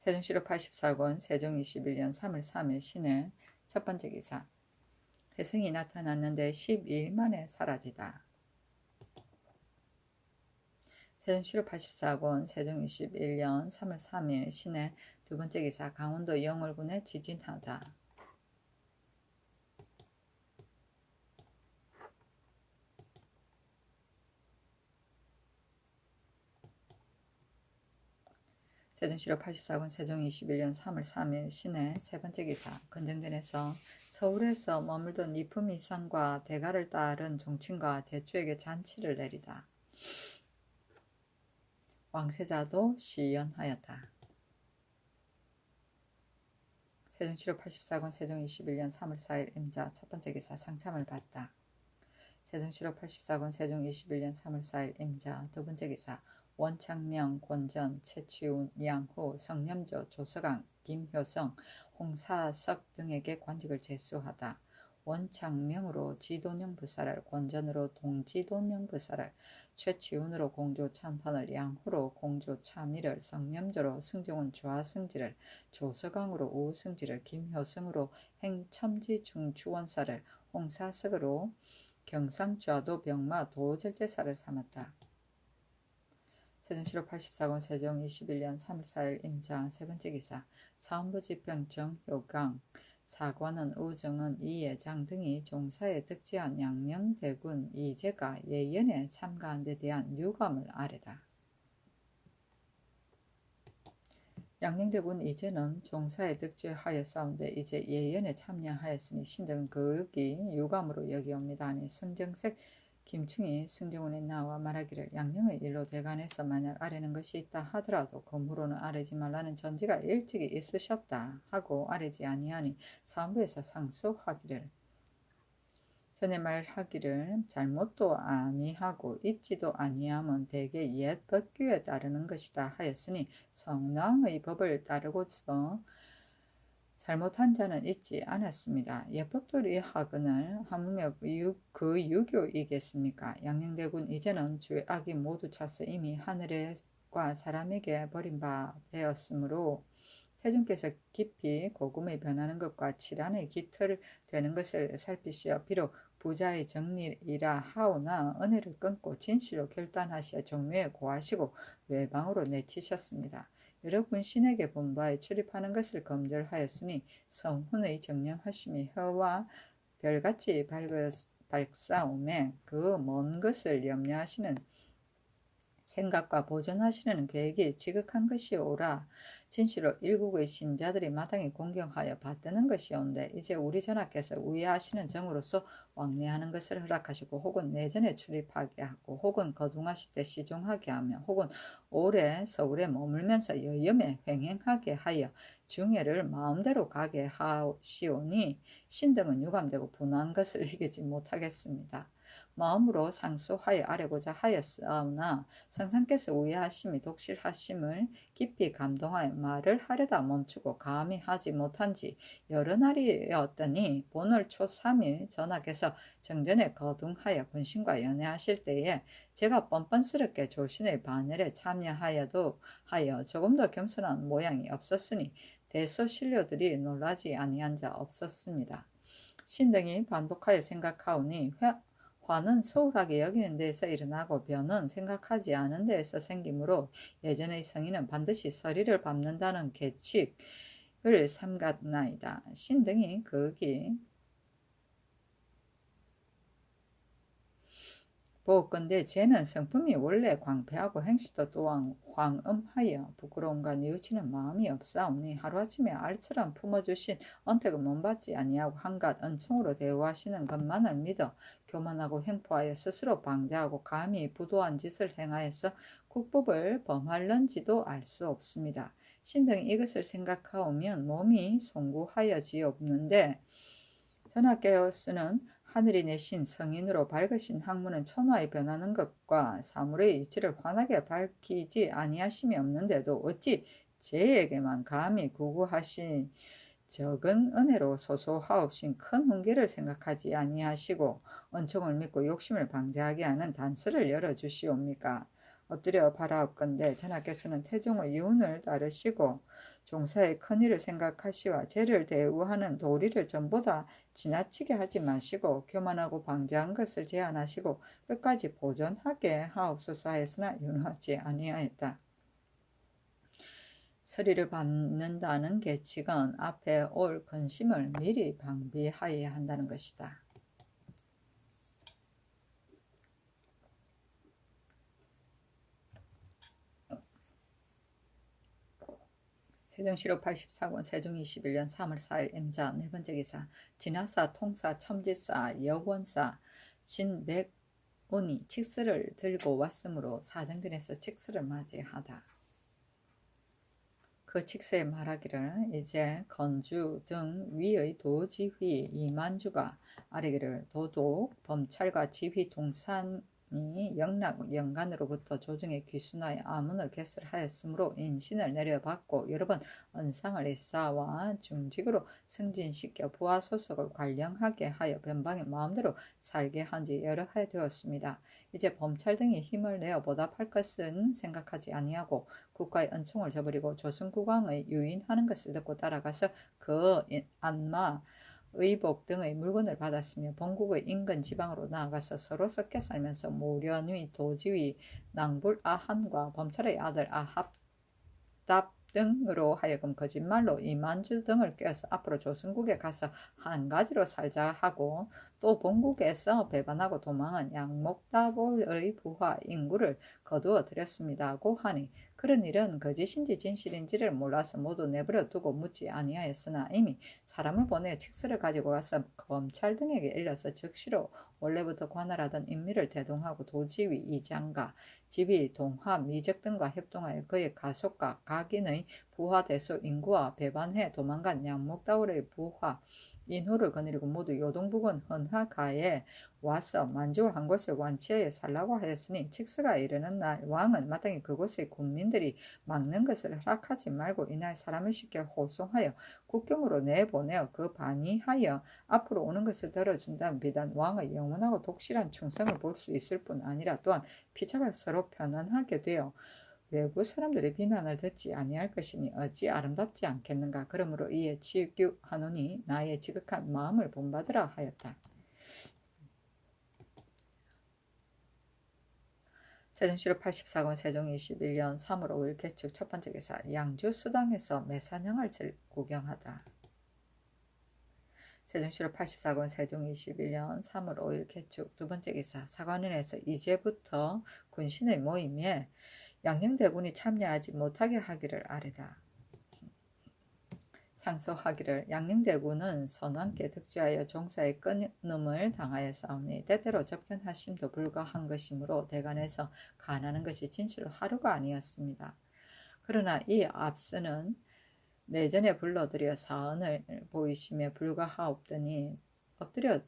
Speaker 1: 세종시로 84권 세종 21년 3월 3일 신의 첫 번째 기사 혜승이 나타났는데 12일 만에 사라지다. 세종시로 84권 세종 21년 3월 3일 신의 두 번째 기사 강원도 영월군에 지진하다. 세종시로 84권 세종 21년 3월 3일 신의 세 번째 기사 건정전에서 서울에서 머물던 이품 이상과 대가를 따른 종친과 제추에게 잔치를 내리다. 왕세자도 시연하였다. 세종시로 84권 세종 21년 3월 4일 임자 첫 번째 기사 상참을 받다. 세종시로 84권 세종 21년 3월 4일 임자 두 번째 기사 원창명, 권전, 최치운, 양후, 성념조, 조서강, 김효성, 홍사석 등에게 관직을 제수하다. 원창명으로 지도령 부사를, 권전으로 동지도령 부사를, 최치운으로 공조 참판을, 양후로 공조 참의를, 성념조로 승종은 좌승지를, 조서강으로 우승지를, 김효성으로 행첨지 중추원사를, 홍사석으로 경상좌도 병마 도절제사를 삼았다. 세종시로 84권 세종 21년 3월 4일 임자 세 번째 기사 사헌부 지평 정효강 사관원, 우정은, 이예장 등이 종사에 득지한 양녕대군 이제가 예연에 참가한 데 대한 유감을 아뢰다. 양녕대군 이제는 종사에 득지하였사온데 이제 예연에 참여하였으니 신등은 극이 유감으로 여기옵니다. 아니 승정색 김충이 승정원에 나와 말하기를 양녕의 일로 대간에서 만약 아뢰는 것이 있다 하더라도 검으로는 아뢰지 말라는 전지가 일찍이 있으셨다 하고 아뢰지 아니하니 사무부에서 상소하기를 전에 말하기를 잘못도 아니하고 있지도 아니함은 대개 옛 법규에 따르는 것이다 하였으니 성랑의 법을 따르고서 잘못한 자는 있지 않았습니다. 예법도리 하거늘 하무며 그 유교이겠습니까? 양녕대군 이제는 죄악이 모두 차서 이미 하늘과 사람에게 버림바 되었으므로 태중께서 깊이 고금의 변하는 것과 칠한의 깃털 되는 것을 살피시어 비록 부자의 정리이라 하오나 은혜를 끊고 진실로 결단하시어 종묘에 고하시고 외방으로 내치셨습니다. 여러 군신에게 본 바에 출입하는 것을 검절하였으니 성훈의 정념하심이 혀와 별같이 밝사오매 그 먼 것을 염려하시는 생각과 보존하시는 계획이 지극한 것이오라. 진실로 일국의 신자들이 마땅히 공경하여 받드는 것이온데 이제 우리 전하께서 우애하시는 정으로서 왕래하는 것을 허락하시고 혹은 내전에 출입하게 하고 혹은 거둥하실 때 시종하게 하며 혹은 오래 서울에 머물면서 여염에 횡행하게 하여 중해를 마음대로 가게 하시오니 신등은 유감되고 분한 것을 이기지 못하겠습니다. 마음으로 상소하여 아뢰고자 하였사오나 성상께서 우애하심이 독실하심을 깊이 감동하여 말을 하려다 멈추고 감히 하지 못한지 여러 날이었더니 본월 초 3일 전하께서 정전에 거둥하여 군신과 연애하실 때에 제가 뻔뻔스럽게 조신의 반열에 참여하여도 하여 조금도 겸손한 모양이 없었으니 대소신료들이 놀라지 아니한 자 없었습니다. 신등이 반복하여 생각하오니 화는 소홀하게 여기는 데에서 일어나고 변은 생각하지 않은 데에서 생기므로 예전의 성인은 반드시 서리를 밟는다는 계칙을 삼갔나이다. 신등이 극이 보건대 쟤는 성품이 원래 광패하고 행실도 또한 황음하여 부끄러움과 뉘우치는 마음이 없사오니 하루아침에 알처럼 품어주신 언택을 못받지 아니하고 한갓 은총으로 대우하시는 것만을 믿어 교만하고 횡포하여 스스로 방자하고 감히 부도한 짓을 행하여서 국법을 범할는지도 알 수 없습니다. 신등이 이것을 생각하오면 몸이 송구하여지옵는데 전하께서는 하늘이 내신 성인으로 밝으신 학문은 천하에 변하는 것과 사물의 이치를 환하게 밝히지 아니하심이 없는데도 어찌 제에게만 감히 구구하신 적은 은혜로 소소하옵신 큰 훈계를 생각하지 아니하시고 은총을 믿고 욕심을 방자하게 하는 단서를 열어주시옵니까? 엎드려 바라옵건대 전하께서는 태종의 유운을 따르시고 종사의 큰일을 생각하시와 죄를 대우하는 도리를 전보다 지나치게 하지 마시고 교만하고 방자한 것을 제한하시고 끝까지 보존하게 하옵소서 하였으나 윤하지 아니하였다. 서리를 밟는다는 계칙은 앞에 올 근심을 미리 방비하여야 한다는 것이다. 세종시록 84권 세종 21년 3월 4일 임자 네번째 기사 진화사 통사 첨지사 여원사 신백온이 칙스를 들고 왔으므로 사정전에서 칙스를 맞이하다. 그 칙스에 말하기를 이제 건주 등 위의 도지휘 이만주가 아뢰기를 도독 범찰과 지휘 동산이 영락 영간으로부터 조정에 귀순하여 아문을 개설하였으므로 인신을 내려받고 여러 번 언상을 일사와 중직으로 승진시켜 부하 소속을 관령하게 하여 변방에 마음대로 살게 한 지 여러 해 되었습니다. 이제 범찰 등이 힘을 내어 보답할 것은 생각하지 아니하고 국가의 은총을 저버리고 조선국왕의 유인하는 것을 듣고 따라가서 그 안마 의복 등의 물건을 받았으며 본국의 인근 지방으로 나아가서 서로 섞여 살면서 모련위 도지위 낭불 아한과 범찰의 아들 아합답 등으로 하여금 거짓말로 이만주 등을 꾀어서 앞으로 조선국에 가서 한 가지로 살자 하고 또 본국에서 배반하고 도망한 양목다볼의 부하 인구를 거두어 들였습니다고 하니 그런 일은 거짓인지 진실인지를 몰라서 모두 내버려 두고 묻지 아니하였으나 이미 사람을 보내 칙서를 가지고 가서 검찰 등에게 일러서 즉시로 원래부터 관할하던 인미를 대동하고 도지위 이장과 지비, 동화, 미적 등과 협동하여 그의 가속과 각인의 부하 대소 인구와 배반해 도망간 양목다울의 부하 인후를 거느리고 모두 요동부근 헌하가에 와서 만주를 한 곳에 완치하여 살라고 하였으니 칙서가 이르는 날 왕은 마땅히 그곳의 군민들이 막는 것을 허락하지 말고 이날 사람을 시켜 호송하여 국경으로 내보내어 그 반의하여 앞으로 오는 것을 들어준다면 비단 왕의 영원하고 독실한 충성을 볼 수 있을 뿐 아니라 또한 피차가 서로 편안하게 되어 외부 사람들의 비난을 듣지 아니할 것이니 어찌 아름답지 않겠는가. 그러므로 이에 치규하노니 나의 지극한 마음을 본받으라 하였다. 세종시로 84권 세종 21년 3월 5일 개축 첫 번째 기사 양주 수당에서 매산형을 구경하다. 세종시로 84권 세종 21년 3월 5일 개축 두 번째 기사 사관원에서 이제부터 군신의 모임에 양녕대군이 참여하지 못하게 하기를 아뢰다. 상소하기를 양녕대군은 선왕께 득주하여 종사의 끊음을 당하였사오니 때때로 접견하심도 불가한 것이므로 대간에서 간하는 것이 진실로 하루가 아니었습니다. 그러나 이 앞서는 내전에 불러들여 사언을 보이심에 불가하옵더니 엎드려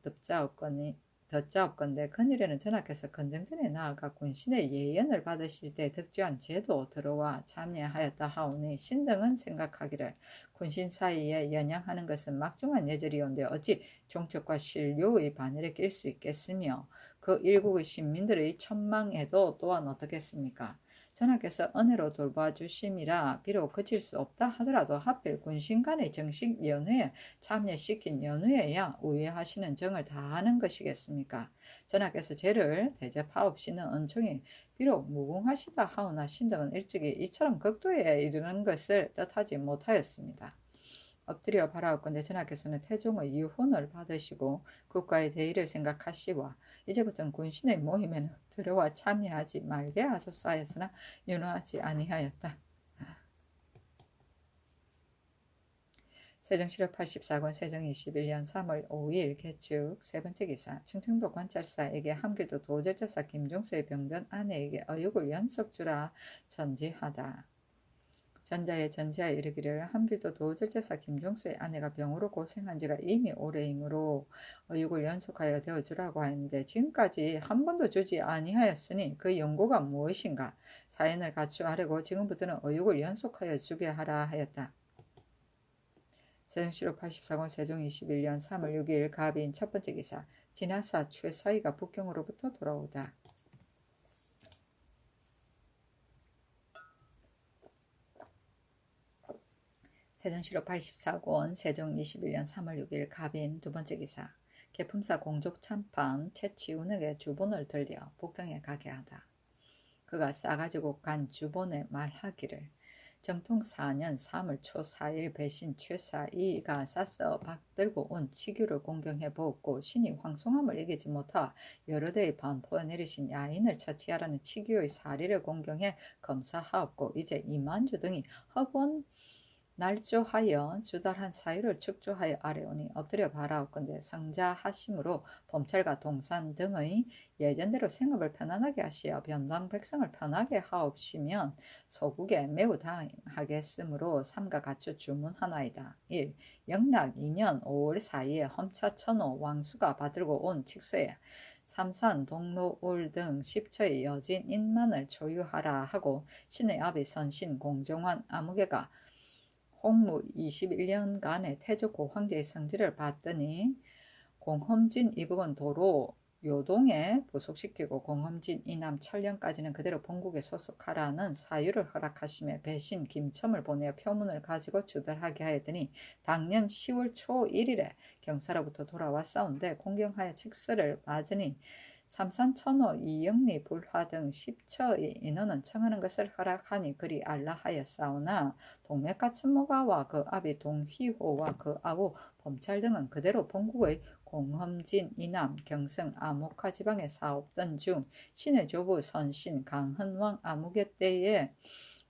Speaker 1: 듣자옵건대 그늘에는 전하께서 건정전에 나아가 군신의 예언을 받으실 때 득주한 제도 들어와 참여하였다 하오니 신등은 생각하기를 군신 사이에 연양하는 것은 막중한 예절이온데 어찌 종척과 신료의 바늘에 낄 수 있겠으며 그 일국의 신민들의 천망에도 또한 어떻겠습니까? 전하께서 은혜로 돌봐주심이라 비록 그칠 수 없다 하더라도 하필 군신 간의 정식 연회에 참여시킨 연회에야 우회하시는 정을 다하는 것이겠습니까? 전하께서 죄를 대접하옵시는 은총이 비록 무궁하시다 하오나 신등은 일찍이 이처럼 극도에 이르는 것을 뜻하지 못하였습니다. 엎드려 바라옵건대 전하께서는 태종의 유훈을 받으시고 국가의 대의를 생각하시와 이제부터는 군신의 모임에는 들어와 참여하지 말게 하소서 하였으나 윤호하지 아니하였다. 세종시로 84권 세종 21년 3월 5일 개축 세 번째 기사 충청도 관찰사에게 함길도 도절자사 김종서의 병든 아내에게 어육을 연속 주라 전지하다. 전자에 전지하여 이르기를 함길도 도절자사 김종서의 아내가 병으로 고생한 지가 이미 오래이므로 어육을 연속하여 되어주라고 하였는데 지금까지 한 번도 주지 아니하였으니 그 연고가 무엇인가? 사연을 갖추하려고 지금부터는 어육을 연속하여 주게 하라 하였다. 세종시로 84권 세종 21년 3월 6일 갑인 첫 번째 기사 진하사 최사이가 북경으로부터 돌아오다. 세종시로 84권 세종 21년 3월 6일 갑인 두 번째 기사 개품사 공족 참판 최치운에게 주본을 들려 북경에 가게 하다. 그가 싸가지고 간 주본에 말하기를 정통 4년 3월 초 4일 배신 최사이가 싸서 받들고 온 치규를 공경해 보았고 신이 황송함을 이기지 못하 여러 대의 반포에 내리신 야인을 처치하라는 치규의 사리를 공경해 검사하옵고 이제 이만주 등이 허본 날조하여 주달한 사유를 축조하여 아래오니 엎드려 바라옵건대 성자하심으로 범찰과 동산 등의 예전대로 생업을 편안하게 하시어 변방 백성을 편하게 하옵시면 소국에 매우 당하겠으므로 삼가 갖추 주문하나이다. 1. 영락 2년 5월 4일에 험차천호 왕수가 받들고 온 칙서에 삼산, 동로올 등 10처의 여진 인만을 조유하라 하고 신의 아비 선신 공정환 아무개가 홍무 21년간의 태조고 황제의 성지를 받더니 공험진 이북은 도로 요동에 부속시키고 공험진 이남 철령까지는 그대로 본국에 소속하라는 사유를 허락하심에 배신 김첨을 보내어 표문을 가지고 주달하게 하였더니 당년 10월 초 1일에 경사로부터 돌아왔사온데 공경하여 칙서를 맞으니 삼산 천호 이영리 불화 등 10처의 인원은 청하는 것을 허락하니 그리 알라하였사오나 동맥과 천모가와 그 아비 동휘호와 그 아우 범찰 등은 그대로 본국의 공험진, 이남, 경성, 아모카 지방에 사옵던 중 신의 조부 선신 강헌왕 아무개 때에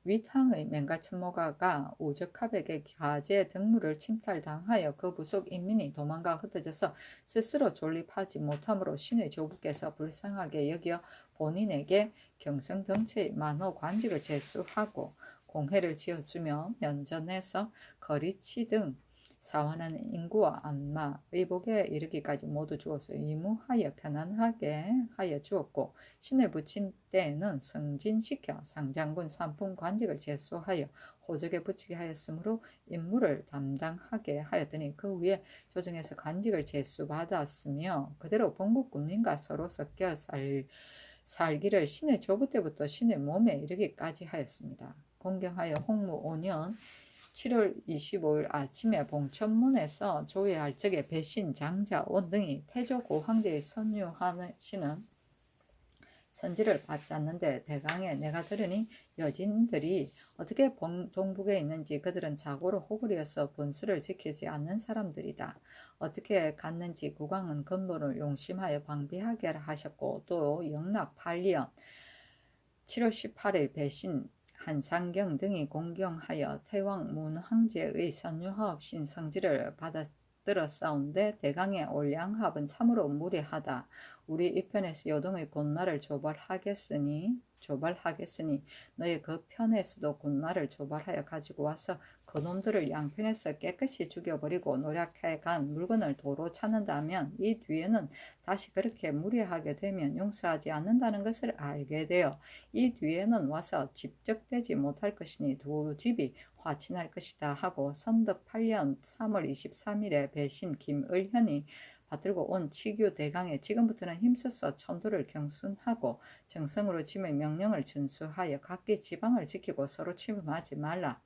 Speaker 1: 위탕의 맹가천모가가 오적합에게 가제 등물을 침탈당하여 그 부속 인민이 도망가 흩어져서 스스로 존립하지 못하므로 신의 조부께서 불쌍하게 여겨 본인에게 경성등체의 만호 관직을 제수하고 공회를 지어주며 면전에서 거리치 등 사환하는 인구와 안마, 의복에 이르기까지 모두 주어서 의무하여 편안하게 하여 주었고 신에 붙인 때에는 승진시켜 상장군 삼품 관직을 제수하여 호적에 붙이게 하였으므로 임무를 담당하게 하였더니 그 후에 조정에서 관직을 제수받았으며 그대로 본국 군민과 서로 섞여 살기를 신의 조부 때부터 신의 몸에 이르기까지 하였습니다. 공경하여 홍무 5년 7월 25일 아침에 봉천문에서 조회할 적에 배신, 장자, 원 등이 태조 고황제의 선유하시는 선지를 받지 않는데 대강에 내가 들으니 여진들이 어떻게 동북에 있는지 그들은 자고로 호구리여서 본수를 지키지 않는 사람들이다. 어떻게 갔는지 국왕은 근본을 용심하여 방비하게 하셨고 또 영락 8년 7월 18일 배신 한상경 등이 공경하여 태왕 문황제의 선유하옵신 성지를 받아들었사온데 대강의 올량합은 참으로 무례하다. 우리 이편에서 요동의 군마를 조발하겠으니 너희 그 편에서도 군마를 조발하여 가지고 와서 그놈들을 양편에서 깨끗이 죽여버리고 노력해 간 물건을 도로 찾는다면 이 뒤에는 다시 그렇게 무례하게 되면 용서하지 않는다는 것을 알게 되어 이 뒤에는 와서 집적되지 못할 것이니 두 집이 화친할 것이다 하고 선덕 8년 3월 23일에 배신 김을현이 받들고 온 치규 대강에 지금부터는 힘써서 천도를 경순하고 정성으로 짐의 명령을 준수하여 각기 지방을 지키고 서로 침범하지 말라.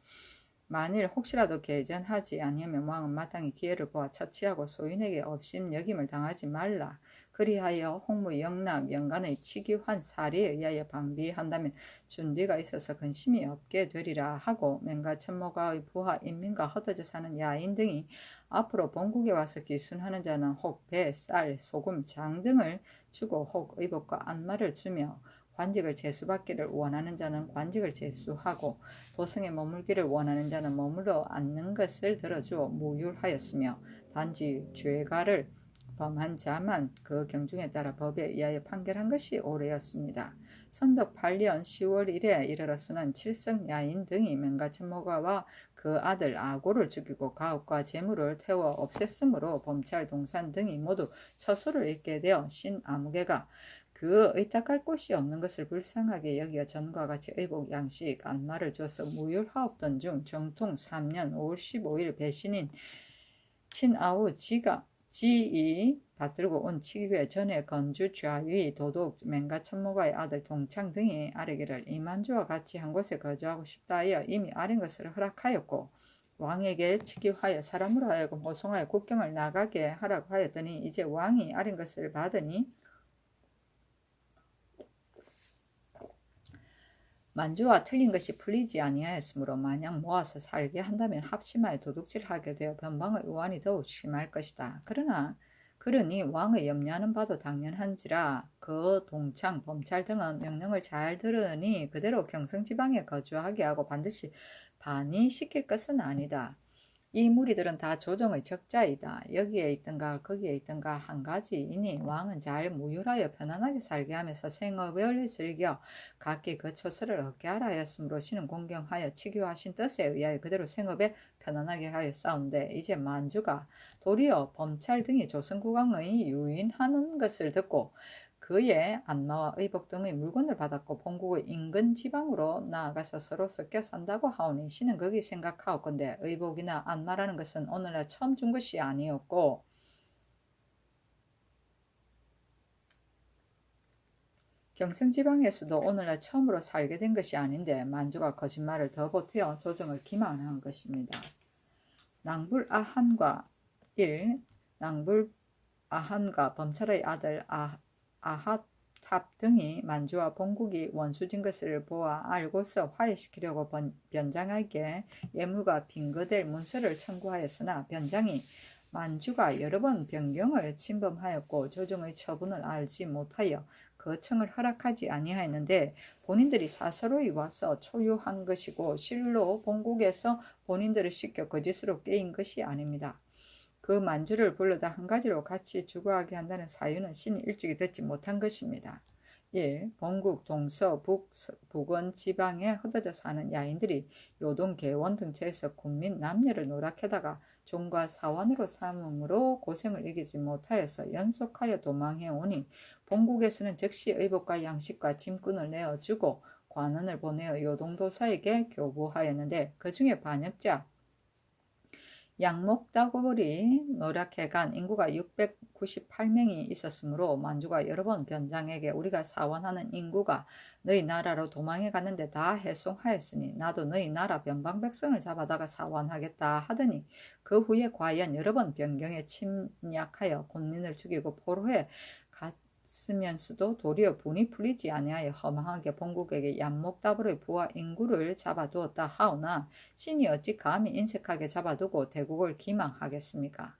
Speaker 1: 만일 혹시라도 개전하지 아니하면 왕은 마땅히 기회를 보아 처치하고 소인에게 업심 여김을 당하지 말라. 그리하여 홍무 영락 영간의 치기환 사리에 의하여 방비한다면 준비가 있어서 근심이 없게 되리라 하고 맹가천모가의 부하 인민과 흩어져 사는 야인 등이 앞으로 본국에 와서 기순하는 자는 혹 배, 쌀, 소금, 장 등을 주고 혹 의복과 안마를 주며 관직을 제수받기를 원하는 자는 관직을 제수하고 도성에 머물기를 원하는 자는 머물러 앉는 것을 들어주어 무율하였으며 단지 죄가를 범한 자만 그 경중에 따라 법에 의하여 판결한 것이 옳으였습니다. 선덕 8년 10월 1일에 이르러서는 칠성 야인 등이 맹가천모가와 그 아들 아고를 죽이고 가옥과 재물을 태워 없앴으므로 범찰 동산 등이 모두 처소를 잃게 되어 신아무개가 그 의탁할 곳이 없는 것을 불쌍하게 여겨 전과 같이 의복 양식 안마를 줘서 무율하옵던 중 정통 3년 5월 15일 배신인 친아우 지이 받들고 온 치규의 전에 건주 좌위 도독 맹가천모가의 아들 동창 등이 아뢰기를 이만주와 같이 한 곳에 거주하고 싶다 하여 이미 아뢰 것을 허락하였고 왕에게 치기하여 사람으로 하여금 호송하여 국경을 나가게 하라고 하였더니 이제 왕이 아뢰 것을 받으니 만주와 틀린 것이 풀리지 아니하였으므로 만약 모아서 살게 한다면 합심하여 도둑질하게 되어 변방의 우환이 더욱 심할 것이다. 그러니 왕의 염려하는 바도 당연한지라 그 동창, 범찰 등은 명령을 잘 들으니 그대로 경성지방에 거주하게 하고 반드시 반의시킬 것은 아니다. 이 무리들은 다 조정의 적자이다. 여기에 있든가 거기에 있든가 한 가지이니 왕은 잘 무율하여 편안하게 살게 하면서 생업을 즐겨 각기 그 처소를 얻게 하라 하였으므로 신은 공경하여 치교하신 뜻에 의하여 그대로 생업에 편안하게 하여 싸운데 이제 만주가 도리어 범찰 등이 조선국왕의 유인하는 것을 듣고 그의 안마와 의복 등의 물건을 받았고 본국의 인근 지방으로 나아가서 서로 섞여 산다고 하오니 신은 거기 생각하옵건대 의복이나 안마라는 것은 오늘날 처음 준 것이 아니었고 경성지방에서도 오늘날 처음으로 살게 된 것이 아닌데 만주가 거짓말을 더 보태어 조정을 기만한 것입니다. 낭불 아한과 범찰의 아들 아하탑 등이 만주와 본국이 원수진 것을 보아 알고서 화해시키려고 변장에게 예물과 빙거될 문서를 청구하였으나 변장이 만주가 여러 번 변경을 침범하였고 조정의 처분을 알지 못하여 거청을 허락하지 아니하였는데 본인들이 사서로이 와서 초유한 것이고 실로 본국에서 본인들을 시켜 거짓으로 깨인 것이 아닙니다. 그 만주를 불러다 한 가지로 같이 주거하게 한다는 사유는 신이 일찍이 듣지 못한 것입니다. 1. 본국 동서 북원 지방에 흩어져 사는 야인들이 요동 개원 등처에서 군민 남녀를 노락해다가 종과 사원으로 삼음으로 고생을 이기지 못하여서 연속하여 도망해 오니 본국에서는 즉시 의복과 양식과 짐꾼을 내어주고 관원을 보내어 요동도사에게 교부하였는데 그 중에 반역자 양목다골이 노략해간 인구가 698명이 있었으므로 만주가 여러 번 변장에게 우리가 사원하는 인구가 너희 나라로 도망해 갔는데 다 해송하였으니 나도 너희 나라 변방백성을 잡아다가 사원하겠다 하더니 그 후에 과연 여러 번 변경에 침략하여 군민을 죽이고 포로해 갔으면서도 도리어 분이 풀리지 아니하여 허망하게 본국에게 얀목다불의 부하 인구를 잡아두었다 하오나 신이 어찌 감히 인색하게 잡아두고 대국을 기망하겠습니까?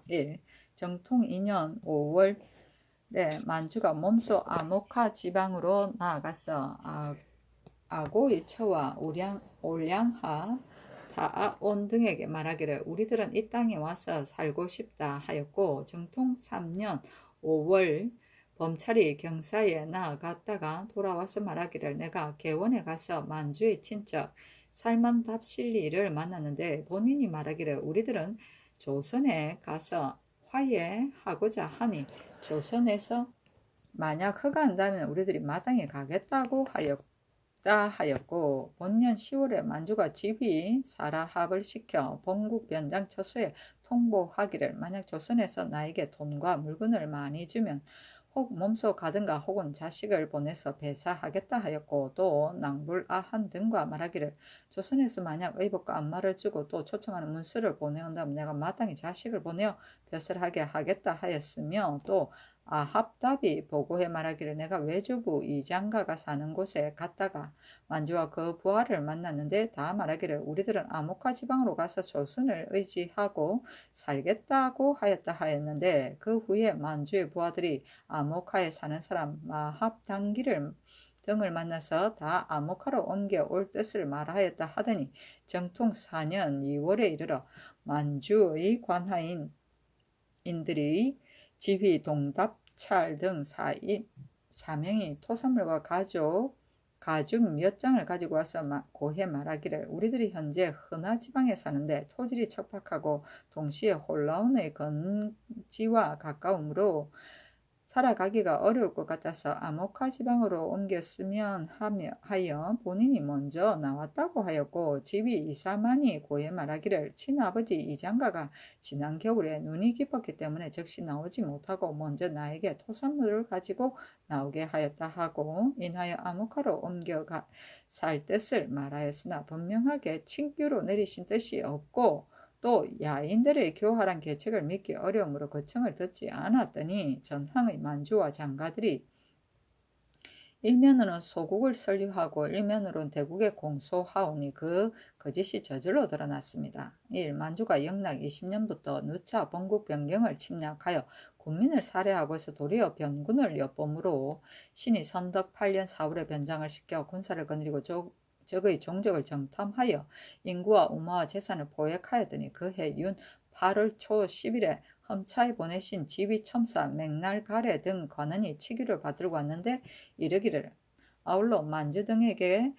Speaker 1: 1. 정통 2년 5월에 만주가 몸소 아모카 지방으로 나아가서 아고의 처와 올량하 다아온 등에게 말하기를 우리들은 이 땅에 와서 살고 싶다 하였고 정통 3년 5월 범찰이 경사에 나아갔다가 돌아와서 말하기를 내가 개원에 가서 만주의 친척 살만답실리를 만났는데 본인이 말하기를 우리들은 조선에 가서 화해하고자 하니 조선에서 만약 허가한다면 우리들이 마땅히 가겠다고 하였고 본년 10월에 만주가 집이 사라합을 시켜 본국 변장 처소에 통보하기를 만약 조선에서 나에게 돈과 물건을 많이 주면 혹 몸소 가든가 혹은 자식을 보내서 배사하겠다 하였고 또 낭불아한 등과 말하기를 조선에서 만약 의복과 안마를 주고 또 초청하는 문서를 보내온다면 내가 마땅히 자식을 보내어 벼슬하게 하겠다 하였으며 또 아합답이 보고해 말하기를 내가 외주부 이장가가 사는 곳에 갔다가 만주와 그 부하를 만났는데 다 말하기를 우리들은 아모카 지방으로 가서 조선을 의지하고 살겠다고 하였는데 그 후에 만주의 부하들이 아모카에 사는 사람 마합단기를 등을 만나서 다 아모카로 옮겨올 뜻을 말하였다 하더니 정통 4년 2월에 이르러 만주의 관하인들이 지휘, 동답찰 등 사명이 토산물과 가죽 몇 장을 가지고 와서 고해 말하기를 우리들이 현재 흔하 지방에 사는데 토질이 척박하고 동시에 혼란의 건지와 가까우므로 살아가기가 어려울 것 같아서 아모카 지방으로 옮겼으면 하여 본인이 먼저 나왔다고 하였고 집이 이사만이 고해 말하기를 친아버지 이장가가 지난 겨울에 눈이 깊었기 때문에 즉시 나오지 못하고 먼저 나에게 토산물을 가지고 나오게 하였다 하고 인하여 아모카로 옮겨가 살 뜻을 말하였으나 분명하게 친규로 내리신 뜻이 없고 또 야인들의 교활한 계책을 믿기 어려움으로 그 청을 듣지 않았더니 전항의 만주와 장가들이 일면으로는 소국을 설립하고 일면으로는 대국에 공소하오니 그 거짓이 저절로 드러났습니다. 1. 만주가 영락 20년부터 누차 본국 변경을 침략하여 군민을 살해하고서 도리어 변군을 엿봄으로 신이 선덕 8년 4월에 변장을 시켜 군사를 거느리고 적의 종족을 정탐하여 인구와 우마와 재산을 포획하였더니 그해 윤 8월 초 10일에 험차에 보내신 지휘첨사 맥날가래 등 관원이 치규를 받들고 왔는데 이르기를 아울러 만주 등에게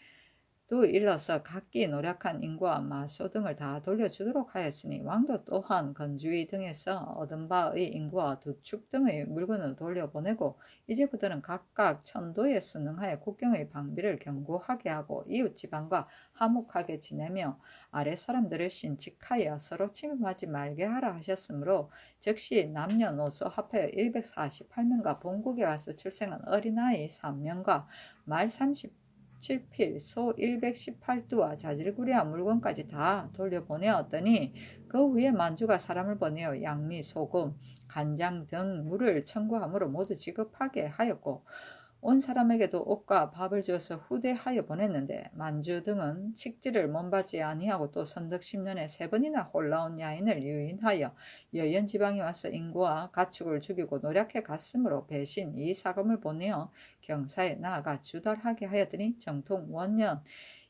Speaker 1: 또 일러서 각기 노력한 인구와 마소 등을 다 돌려주도록 하였으니 왕도 또한 건주의 등에서 얻은 바의 인구와 두축 등의 물건을 돌려보내고 이제부터는 각각 천도에 순응하여 국경의 방비를 견고하게 하고 이웃 지방과 화목하게 지내며 아래 사람들을 신칙하여 서로 침입하지 말게 하라 하셨으므로 즉시 남녀노소 합하여 148명과 본국에 와서 출생한 어린아이 3명과 말 7필, 소 118두와 자질구레한 물건까지 다 돌려보내었더니 그 후에 만주가 사람을 보내어 양미, 소금, 간장 등 물을 청구함으로 모두 지급하게 하였고 온 사람에게도 옷과 밥을 주어서 후대하여 보냈는데 만주 등은 칙지를 몸받지 아니하고 또 선덕 10년에 3번이나 홀라온 야인을 유인하여 여연 지방에 와서 인구와 가축을 죽이고 노략해 갔으므로 배신 이 사금을 보내어 경사에 나아가 주달하게 하였더니 정통 원년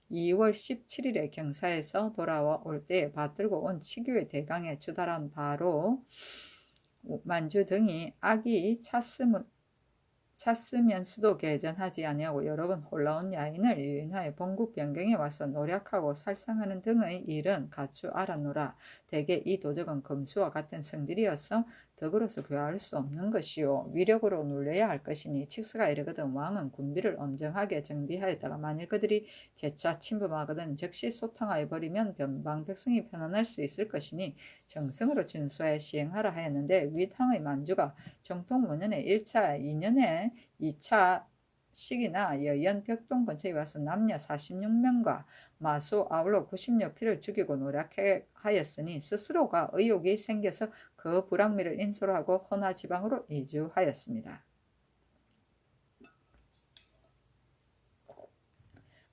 Speaker 1: 2월 17일에 경사에서 돌아와 올 때에 받들고 온 치교의 대강에 주달한 바로 만주 등이 악이 찼으면서도 개전하지 아니하고 여러 번 홀라온 야인을 유인하여 본국 변경에 와서 노략하고 살상하는 등의 일은 가추 알았노라. 대개 이 도적은 금수와 같은 성질이어서 덕으로서 교화할 수 없는 것이요 위력으로 눌려야 할 것이니 칙스가 이르거든 왕은 군비를 엄정하게 정비하였다가 만일 그들이 재차 침범하거든 즉시 소탕하여 버리면 변방 백성이 편안할 수 있을 것이니 정성으로 준수하여 시행하라 하였는데 위탕의 만주가 정통 5년에 1차, 2년에 2차 시기나 여연 벽동 근처에 와서 남녀 46명과 마수 아울러 90여 피를 죽이고 노략하였으니 스스로가 의욕이 생겨서 그 불황미를 인솔하고 허나 지방으로 이주하였습니다.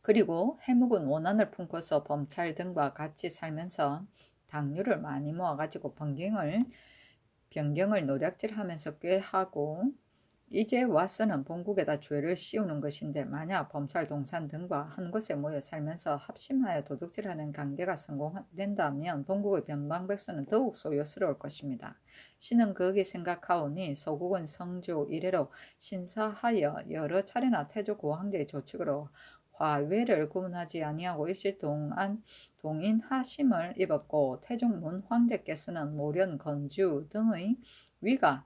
Speaker 1: 그리고 해묵은 원한을 품고서 범찰 등과 같이 살면서 당류를 많이 모아가지고 변경을 노략질하면서 꽤 하고 이제 와서는 본국에다 죄를 씌우는 것인데 만약 범찰 동산 등과 한 곳에 모여 살면서 합심하여 도둑질하는 관계가 성공된다면 본국의 변방백성은 더욱 소요스러울 것입니다. 신은 거기 생각하오니 소국은 성주 이래로 신사하여 여러 차례나 태조 고황제의 조칙으로 화외를 구분하지 아니하고 일시 동안 동인하심을 입었고 태종문 황제께서는 모련 건주 등의 위가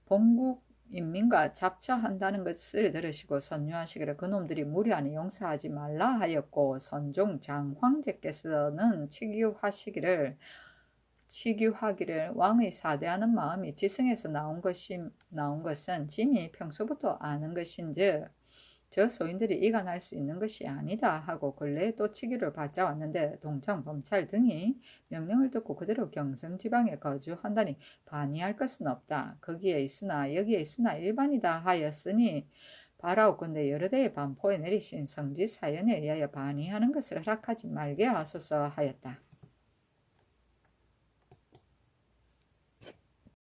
Speaker 1: 본국 인민과 잡처한다는 것을 들으시고 선유하시기를 그놈들이 무리 안에 용서하지 말라 하였고 선종 장황제께서는 치규하기를 왕의 사대하는 마음이 지성에서 나온 것은 짐이 평소부터 아는 것인즉 저 소인들이 이간할 수 있는 것이 아니다 하고 근래에 또 치기를 받자 왔는데 동창 범찰 등이 명령을 듣고 그대로 경성지방에 거주한다니 반의할 것은 없다. 거기에 있으나 여기에 있으나 일반이다 하였으니 바라옵건대 여러 대의 반포에 내리신 성지 사연에 의하여 반의하는 것을 허락하지 말게 하소서 하였다.